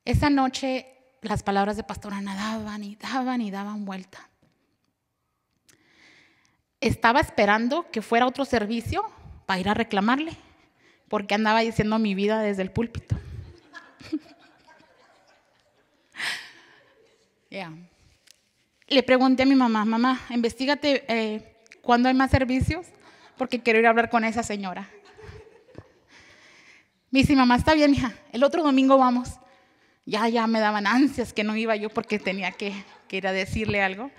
Speaker 2: Esa noche las palabras de Pastor Ana daban vuelta. Estaba esperando que fuera otro servicio para ir a reclamarle, porque andaba diciendo mi vida desde el púlpito. Le pregunté a mi mamá, mamá, investígate cuándo hay más servicios, porque quiero ir a hablar con esa señora. Me dice, mamá, está bien, hija, el otro domingo vamos. Ya me daban ansias que no iba yo porque tenía que ir a decirle algo.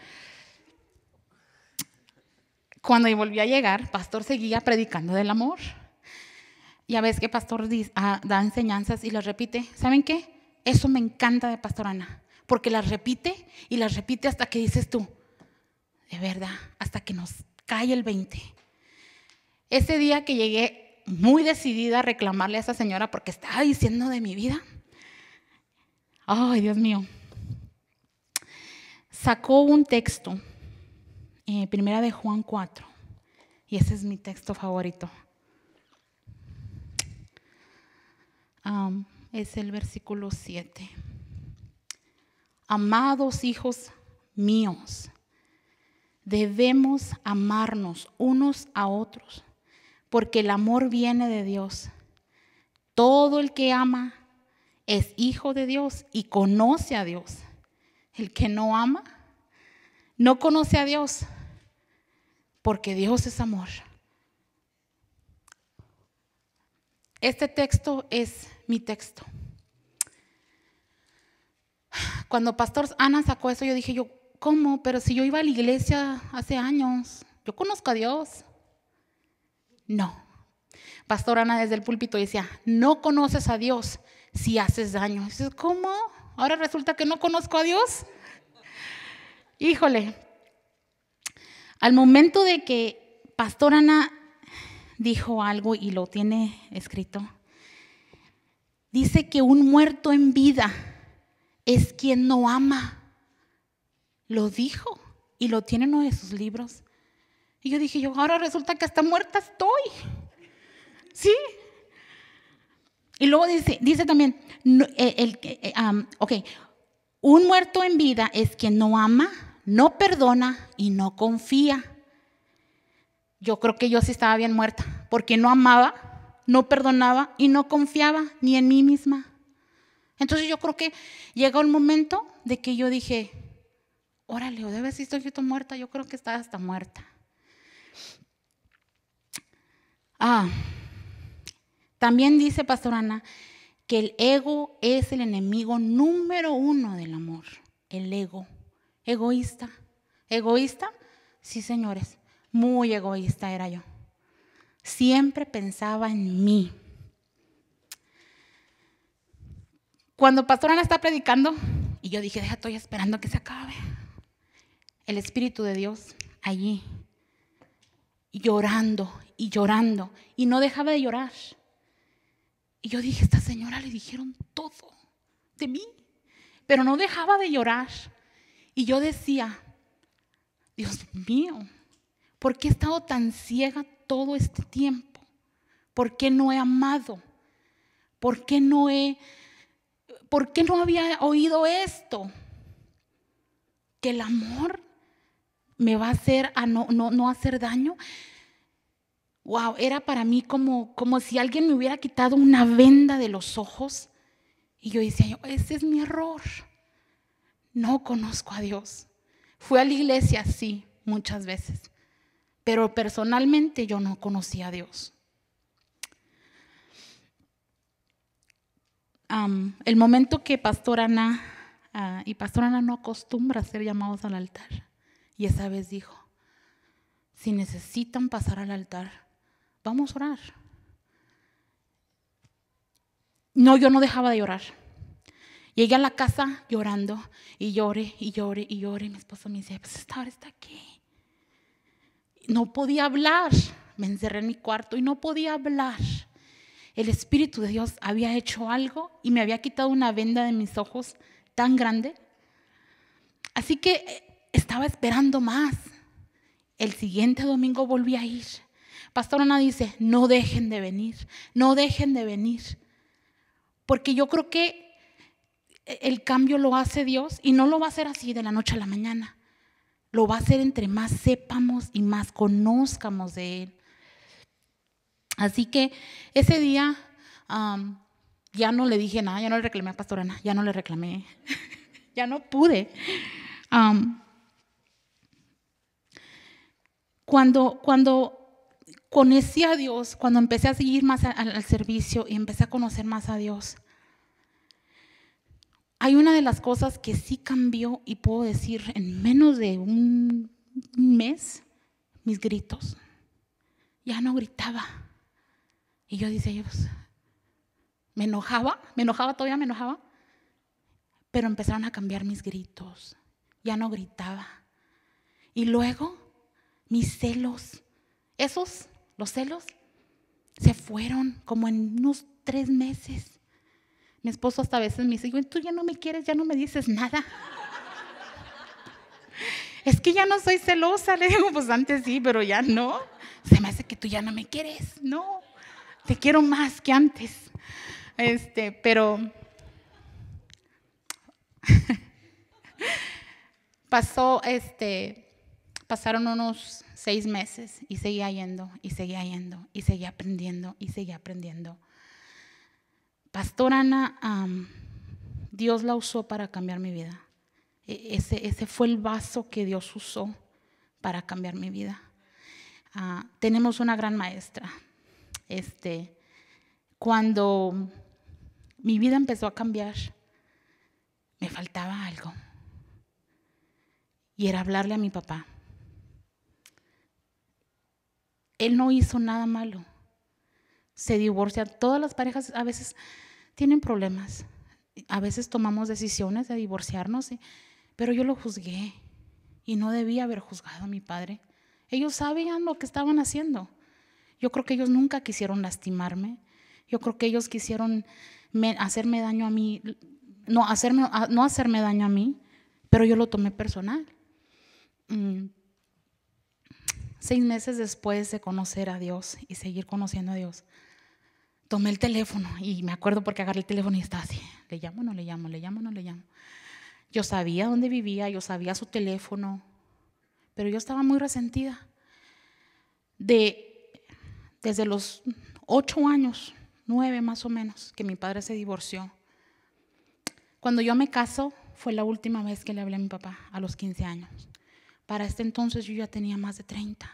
Speaker 2: Cuando volví a llegar, pastor seguía predicando del amor. Ya ves que pastor da enseñanzas y las repite. ¿Saben qué? Eso me encanta de Pastor Ana, porque las repite y las repite hasta que dices tú, de verdad, hasta que nos cae el 20. Ese día que llegué muy decidida a reclamarle a esa señora porque estaba diciendo de mi vida. Ay, Dios mío. Sacó un texto, primera de Juan 4, y ese es mi texto favorito. Es el versículo 7. Amados hijos míos, debemos amarnos unos a otros, porque el amor viene de Dios. Todo el que ama es hijo de Dios y conoce a Dios. El que no ama no conoce a Dios, porque Dios es amor. Este texto es mi texto. Cuando Pastor Ana sacó eso, yo dije, ¿cómo? Pero si yo iba a la iglesia hace años, yo conozco a Dios. No. Pastor Ana desde el púlpito decía, no conoces a Dios si haces daño. Dices, ¿cómo? Ahora resulta que no conozco a Dios. Híjole. Al momento de que Pastor Ana dijo algo y lo tiene escrito, dice que un muerto en vida es quien no ama. Lo dijo y lo tiene en uno de sus libros. Y yo dije, ahora resulta que hasta muerta estoy. ¿Sí? Y luego dice también, un muerto en vida es quien no ama, no perdona y no confía. Yo creo que yo sí estaba bien muerta, porque no amaba, no perdonaba y no confiaba ni en mí misma. Entonces yo creo que llegó el momento de que yo dije, órale, o debe si estoy muerta, yo creo que estaba hasta muerta. También dice Pastor Ana que el ego es el enemigo número 1 del amor. El ego. Egoísta. ¿Egoísta? Sí, señores. Muy egoísta era yo. Siempre pensaba en mí. Cuando Pastor Ana está predicando, y yo dije, estoy esperando que se acabe. El Espíritu de Dios allí, llorando y llorando, y no dejaba de llorar. Y yo dije, esta señora le dijeron todo de mí, pero no dejaba de llorar. Y yo decía, Dios mío, ¿por qué he estado tan ciega todo este tiempo? ¿Por qué no he amado? ¿Por qué no había oído esto? Que el amor me va a hacer a no hacer daño. Wow, era para mí como si alguien me hubiera quitado una venda de los ojos. Y yo decía, ese es mi error. No conozco a Dios. Fui a la iglesia, sí, muchas veces. Pero personalmente yo no conocía a Dios. El momento que Pastor Ana, y Pastor Ana no acostumbra a ser llamados al altar. Y esa vez dijo, si necesitan pasar al altar, vamos a orar. No, yo no dejaba de llorar. Llegué a la casa llorando y lloré y lloré y lloré. Y mi esposo me decía, pues esta hora está aquí. No podía hablar. Me encerré en mi cuarto y no podía hablar. El Espíritu de Dios había hecho algo y me había quitado una venda de mis ojos tan grande. Así que estaba esperando más. El siguiente domingo volví a ir. Pastor Ana dice, no dejen de venir, no dejen de venir. Porque yo creo que el cambio lo hace Dios y no lo va a hacer así de la noche a la mañana. Lo va a hacer entre más sepamos y más conozcamos de Él. Así que ese día ya no le dije nada, ya no le reclamé a Pastor Ana, ya no le reclamé, ya no pude. Cuando conocí a Dios, cuando empecé a seguir más al servicio y empecé a conocer más a Dios, hay una de las cosas que sí cambió y puedo decir en menos de un mes, mis gritos. Ya no gritaba. Y yo decía, pues, me enojaba, todavía me enojaba, pero empezaron a cambiar mis gritos. Ya no gritaba. Y luego, mis celos, los celos, Se fueron como en unos 3 meses. Mi esposo hasta a veces me dice, tú ya no me quieres, ya no me dices nada. Es que ya no soy celosa. Le digo, pues antes sí, pero ya no. Se me hace que tú ya no me quieres. No, te quiero más que antes. Pero pasaron unos 6 meses y seguía yendo, y seguía yendo, y seguía aprendiendo, y seguía aprendiendo. Pastor Ana, Dios la usó para cambiar mi vida. Ese fue el vaso que Dios usó para cambiar mi vida. Tenemos una gran maestra. Cuando mi vida empezó a cambiar, me faltaba algo. Y era hablarle a mi papá. Él no hizo nada malo. Se divorcia. Todas las parejas a veces tienen problemas. A veces tomamos decisiones de divorciarnos, pero yo lo juzgué y no debía haber juzgado a mi padre. Ellos sabían lo que estaban haciendo. Yo creo que ellos nunca quisieron lastimarme. Yo creo que ellos quisieron hacerme daño a mí, no hacerme daño a mí, pero yo lo tomé personal. 6 meses después de conocer a Dios y seguir conociendo a Dios, tomé el teléfono y me acuerdo porque agarré el teléfono y estaba así, le llamo, no le llamo, le llamo, no le llamo. Yo sabía dónde vivía, yo sabía su teléfono, pero yo estaba muy resentida. Desde los 8 años, 9 más o menos, que mi padre se divorció. Cuando yo me caso, fue la última vez que le hablé a mi papá, a los 15 años. Para este entonces yo ya tenía más de 30.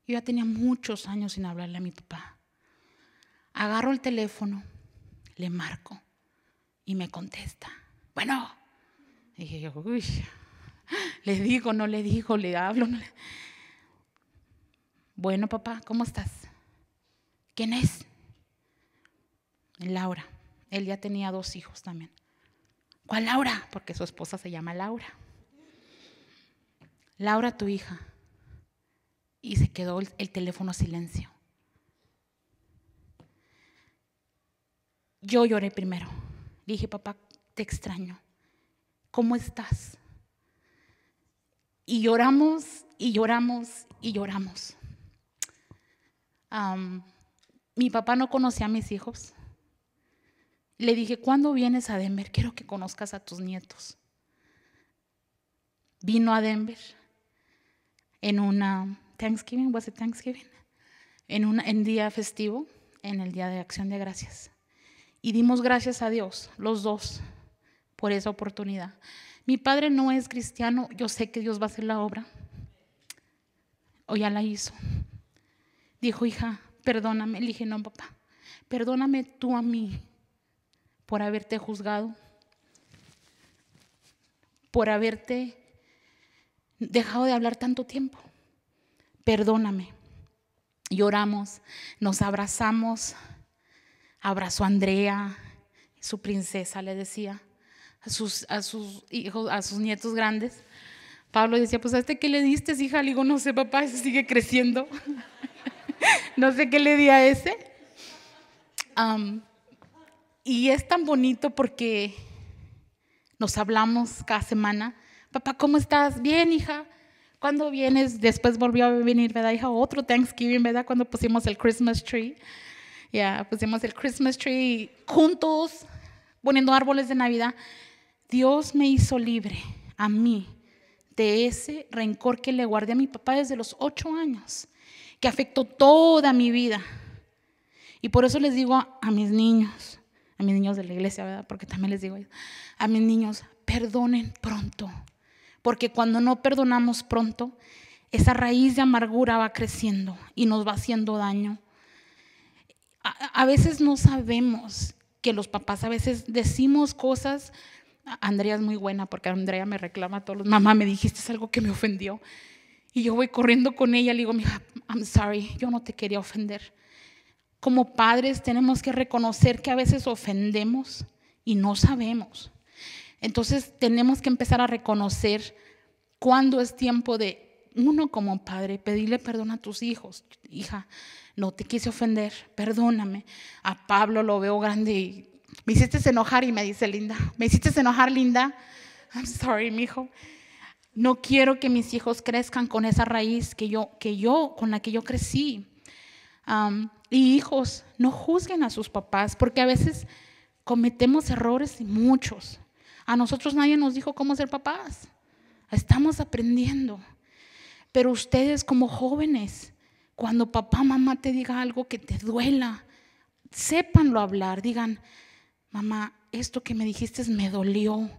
Speaker 2: Yo ya tenía muchos años sin hablarle a mi papá. Agarro el teléfono, le marco y me contesta. Bueno, dije yo, uy, le digo, no le digo, le hablo. No le... Bueno, papá, ¿cómo estás? ¿Quién es? Laura. Él ya tenía 2 hijos también. ¿Cuál Laura? Porque su esposa se llama Laura. Laura, tu hija. Y se quedó el teléfono a silencio. Yo lloré primero. Le dije, papá, te extraño. ¿Cómo estás? Y lloramos, y lloramos, y lloramos. Mi papá no conocía a mis hijos. Le dije, ¿cuándo vienes a Denver? Quiero que conozcas a tus nietos. Vino a Denver en una Thanksgiving, ¿was it Thanksgiving? En día festivo, en el Día de Acción de Gracias. Y dimos gracias a Dios, los dos, por esa oportunidad. Mi padre no es cristiano, yo sé que Dios va a hacer la obra. O ya la hizo. Dijo, hija, perdóname. Le dije, no, papá, perdóname tú a mí por haberte juzgado, por haberte dejado de hablar tanto tiempo. Perdóname. Lloramos, nos abrazamos. Abrazó a Andrea, su princesa, le decía, a sus hijos, a sus nietos grandes. Pablo decía, pues ¿a este qué le diste, hija? Le digo, no sé, papá, ese sigue creciendo. No sé qué le di a ese. Y es tan bonito porque nos hablamos cada semana. Papá, ¿cómo estás? Bien, hija. ¿Cuándo vienes? Después volvió a venir, ¿verdad, hija? Otro Thanksgiving, ¿verdad? Cuando pusimos el Christmas tree. Pusimos el Christmas tree juntos, poniendo árboles de Navidad. Dios me hizo libre a mí de ese rencor que le guardé a mi papá desde los 8 años, que afectó toda mi vida. Y por eso les digo a mis niños de la iglesia, ¿verdad? Porque también les digo a mis niños, perdonen pronto. Porque cuando no perdonamos pronto, esa raíz de amargura va creciendo y nos va haciendo daño. A veces no sabemos que los papás, a veces decimos cosas. Andrea es muy buena porque Andrea me reclama a todos los, mamá, me dijiste algo que me ofendió. Y yo voy corriendo con ella, le digo, mija, I'm sorry, yo no te quería ofender. Como padres tenemos que reconocer que a veces ofendemos y no sabemos. Entonces tenemos que empezar a reconocer cuándo es tiempo de uno como padre, pedirle perdón a tus hijos. Hija, no te quise ofender, perdóname. A Pablo lo veo grande y me hiciste enojar, y me dice Linda, me hiciste enojar, Linda. I'm sorry, mijo. No quiero que mis hijos crezcan con esa raíz con la que yo crecí. Y hijos, no juzguen a sus papás, porque a veces cometemos errores, y muchos. A nosotros nadie nos dijo cómo ser papás. Estamos aprendiendo. Pero ustedes como jóvenes, cuando papá, mamá te diga algo que te duela, sépanlo hablar. Digan, mamá, esto que me dijiste me dolió,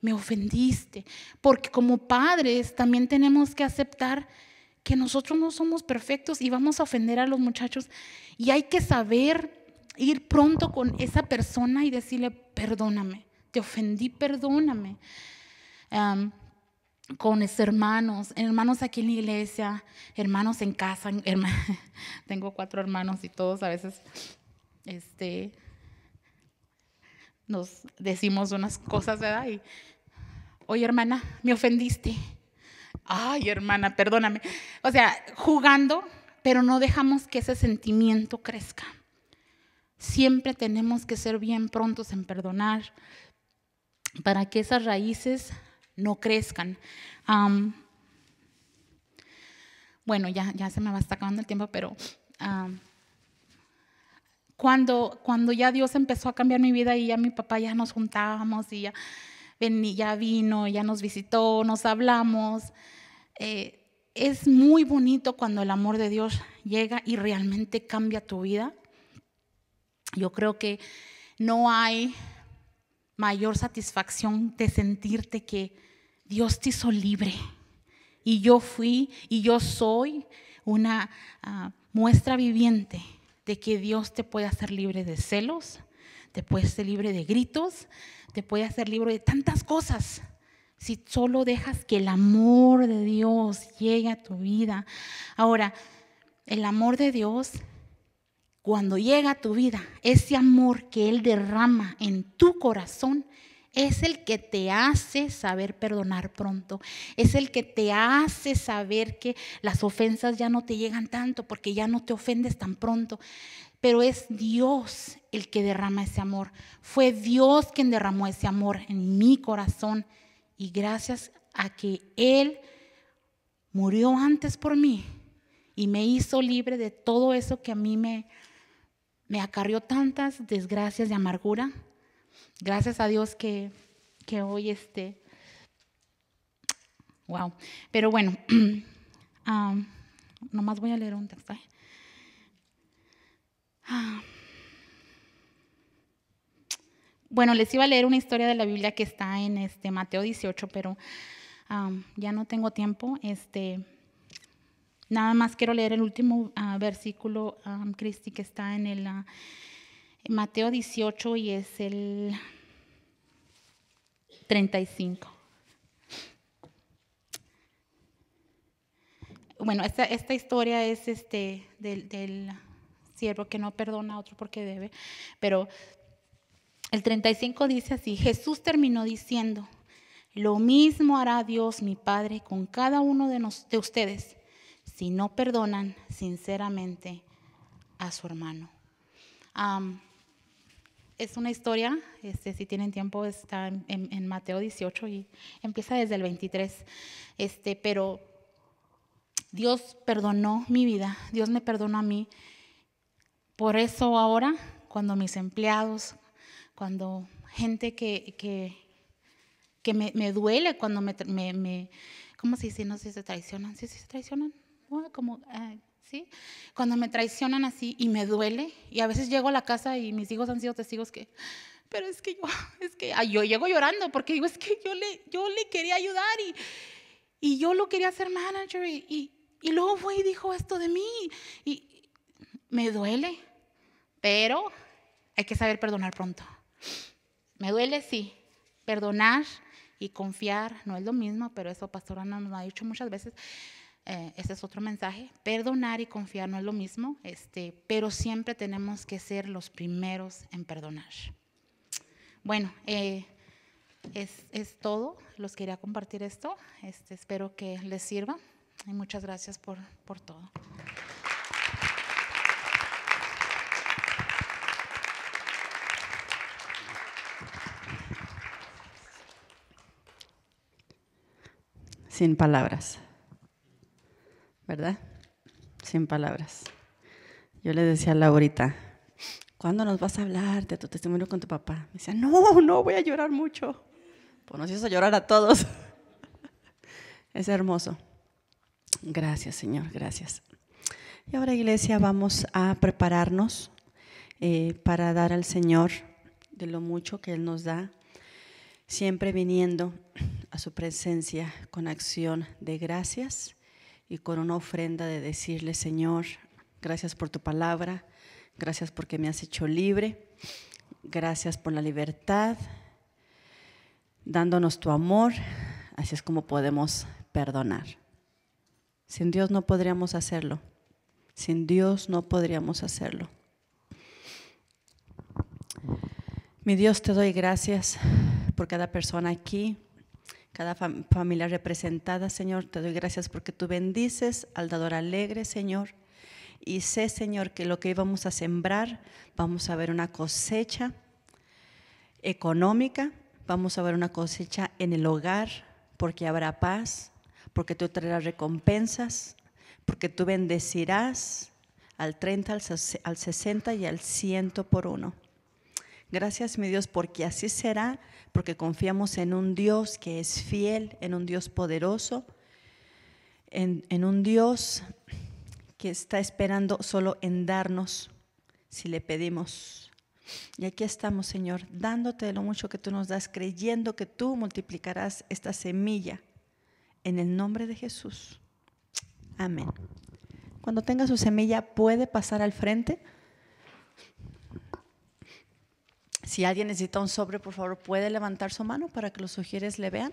Speaker 2: me ofendiste. Porque como padres también tenemos que aceptar que nosotros no somos perfectos y vamos a ofender a los muchachos. Y hay que saber ir pronto con esa persona y decirle, perdóname, te ofendí, perdóname. Con hermanos aquí en la iglesia, hermanos en casa. Tengo 4 hermanos y todos a veces nos decimos unas cosas, ¿verdad? Y, oye, hermana, me ofendiste. Ay, hermana, perdóname. O sea, jugando, pero no dejamos que ese sentimiento crezca. Siempre tenemos que ser bien prontos en perdonar para que esas raíces no crezcan. Bueno, ya se me va a estar acabando el tiempo, pero cuando ya Dios empezó a cambiar mi vida y ya mi papá, ya nos juntábamos y ya vino, ya nos visitó, nos hablamos. Es muy bonito cuando el amor de Dios llega y realmente cambia tu vida. Yo creo que no hay mayor satisfacción de sentirte que Dios te hizo libre. Y yo fui y yo soy una muestra viviente de que Dios te puede hacer libre de celos, te puede hacer libre de gritos, te puede hacer libre de tantas cosas. Si solo dejas que el amor de Dios llegue a tu vida. Ahora, el amor de Dios, cuando llega a tu vida, ese amor que Él derrama en tu corazón, es el que te hace saber perdonar pronto. Es el que te hace saber que las ofensas ya no te llegan tanto, porque ya no te ofendes tan pronto. Pero es Dios el que derrama ese amor. Fue Dios quien derramó ese amor en mi corazón. Y gracias a que Él murió antes por mí y me hizo libre de todo eso que a mí me acarrió tantas desgracias y amargura. Gracias a Dios que hoy wow. Pero bueno, nomás voy a leer un texto. Bueno, les iba a leer una historia de la Biblia que está en Mateo 18, pero ya no tengo tiempo. Nada más quiero leer el último versículo, Cristi, que está en el Mateo 18 y es el 35. Bueno, esta historia es del siervo que no perdona a otro porque debe, pero el 35 dice así: Jesús terminó diciendo, lo mismo hará Dios mi Padre con cada uno de ustedes si no perdonan sinceramente a su hermano. Es una historia, si tienen tiempo, está en Mateo 18 y empieza desde el 23. Pero Dios perdonó mi vida, Dios me perdonó a mí. Por eso ahora, cuando mis empleados, cuando gente que me duele, cuando ¿cómo se dice? No sé si se traicionan. ¿Sí se traicionan? ¿Sí? Cuando me traicionan así y me duele, y a veces llego a la casa y mis hijos han sido testigos pero es que yo llego llorando porque digo, es que yo le quería ayudar y yo lo quería hacer manager y luego fue y dijo esto de mí y me duele, pero hay que saber perdonar pronto. Me duele, sí, perdonar y confiar no es lo mismo, pero eso Pastor Ana nos ha dicho muchas veces. Ese es otro mensaje. Perdonar y confiar no es lo mismo, pero siempre tenemos que ser los primeros en perdonar. Bueno, es todo. Los quería compartir esto. Espero que les sirva. Y muchas gracias por todo.
Speaker 1: Sin palabras, ¿verdad? Sin palabras. Yo le decía a Laurita, ¿cuándo nos vas a hablar de tu testimonio con tu papá? Me decía, no, voy a llorar mucho. Pues nos hizo llorar a todos. Es hermoso. Gracias, Señor, gracias. Y ahora, iglesia, vamos a prepararnos para dar al Señor de lo mucho que Él nos da, siempre viniendo a su presencia con acción de gracias y con una ofrenda de decirle, Señor, gracias por tu palabra, gracias porque me has hecho libre, gracias por la libertad, dándonos tu amor, así es como podemos perdonar. Sin Dios no podríamos hacerlo, sin Dios no podríamos hacerlo. Mi Dios, te doy gracias por cada persona aquí, cada familia representada, Señor. Te doy gracias porque tú bendices al dador alegre, Señor. Y sé, Señor, que lo que íbamos a sembrar, vamos a ver una cosecha económica, vamos a ver una cosecha en el hogar, porque habrá paz, porque tú traerás recompensas, porque tú bendecirás al 30, al 60 y al 100 por uno. Gracias, mi Dios, porque así será, porque confiamos en un Dios que es fiel, en un Dios poderoso, en un Dios que está esperando solo en darnos si le pedimos. Y aquí estamos, Señor, dándote de lo mucho que tú nos das, creyendo que tú multiplicarás esta semilla en el nombre de Jesús. Amén. Cuando tenga su semilla, puede pasar al frente. Si alguien necesita un sobre, por favor, puede levantar su mano para que los sugieres le vean.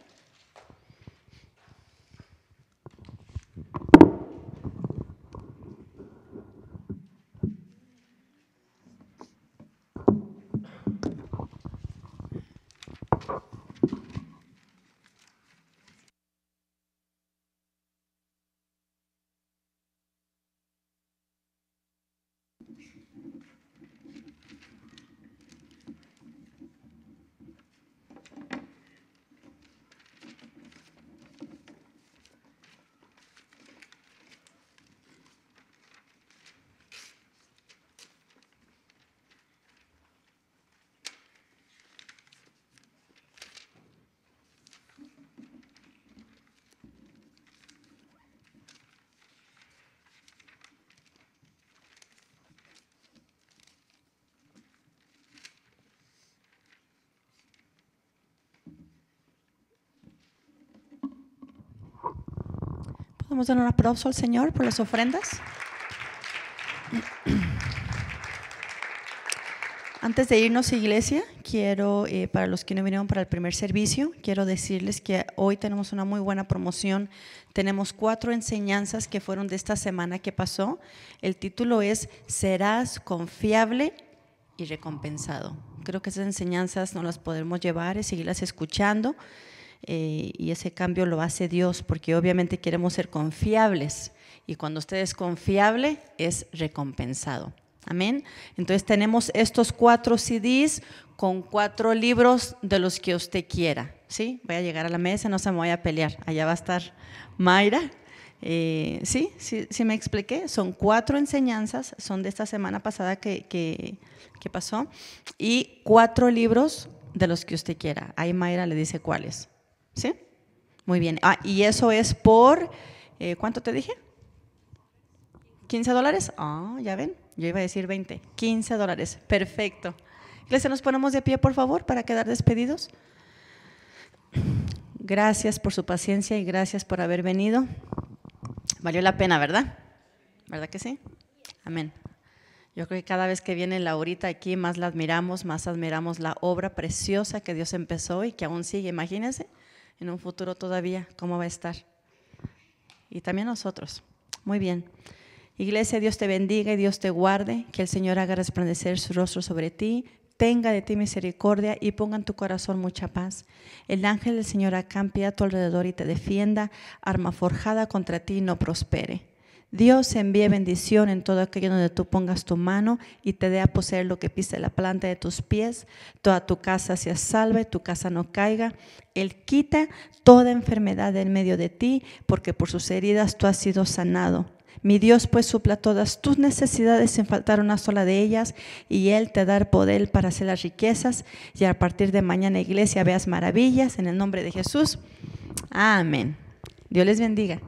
Speaker 1: Podemos dar un aplauso al Señor por las ofrendas. Antes de irnos, iglesia, quiero, para los que no vinieron para el primer servicio, quiero decirles que hoy tenemos una muy buena promoción. Tenemos 4 enseñanzas que fueron de esta semana que pasó. El título es Serás confiable y recompensado. Creo que esas enseñanzas no las podemos llevar y seguirlas escuchando. Y ese cambio lo hace Dios, porque obviamente queremos ser confiables, y cuando usted es confiable es recompensado. Amén. Entonces tenemos estos 4 CDs con 4 libros de los que usted quiera. ¿Sí? Voy a llegar a la mesa, no se me vaya a pelear. Allá va a estar Mayra. ¿Sí me expliqué? Son 4 enseñanzas, son de esta semana pasada que pasó, y 4 libros de los que usted quiera. Ahí Mayra le dice cuáles. ¿Sí? Muy bien. Y eso es por, ¿cuánto te dije? $15. Ya ven, yo iba a decir 20. $15. Perfecto. Iglesia, nos ponemos de pie, por favor, para quedar despedidos. Gracias por su paciencia y gracias por haber venido. Valió la pena, ¿verdad? ¿Verdad que sí? Amén. Yo creo que cada vez que viene Laurita aquí, más la admiramos, más admiramos la obra preciosa que Dios empezó y que aún sigue. Imagínense, en un futuro todavía, cómo va a estar. Y también nosotros. Muy bien. Iglesia, Dios te bendiga y Dios te guarde, que el Señor haga resplandecer su rostro sobre ti, tenga de ti misericordia y ponga en tu corazón mucha paz. El ángel del Señor acampe a tu alrededor y te defienda, arma forjada contra ti no prospere. Dios envíe bendición en todo aquello donde tú pongas tu mano y te dé a poseer lo que pise la planta de tus pies. Toda tu casa sea salve, tu casa no caiga. Él quita toda enfermedad de en medio de ti, porque por sus heridas tú has sido sanado. Mi Dios pues supla todas tus necesidades sin faltar una sola de ellas, y Él te da el poder para hacer las riquezas, y a partir de mañana, iglesia, veas maravillas en el nombre de Jesús. Amén. Dios les bendiga.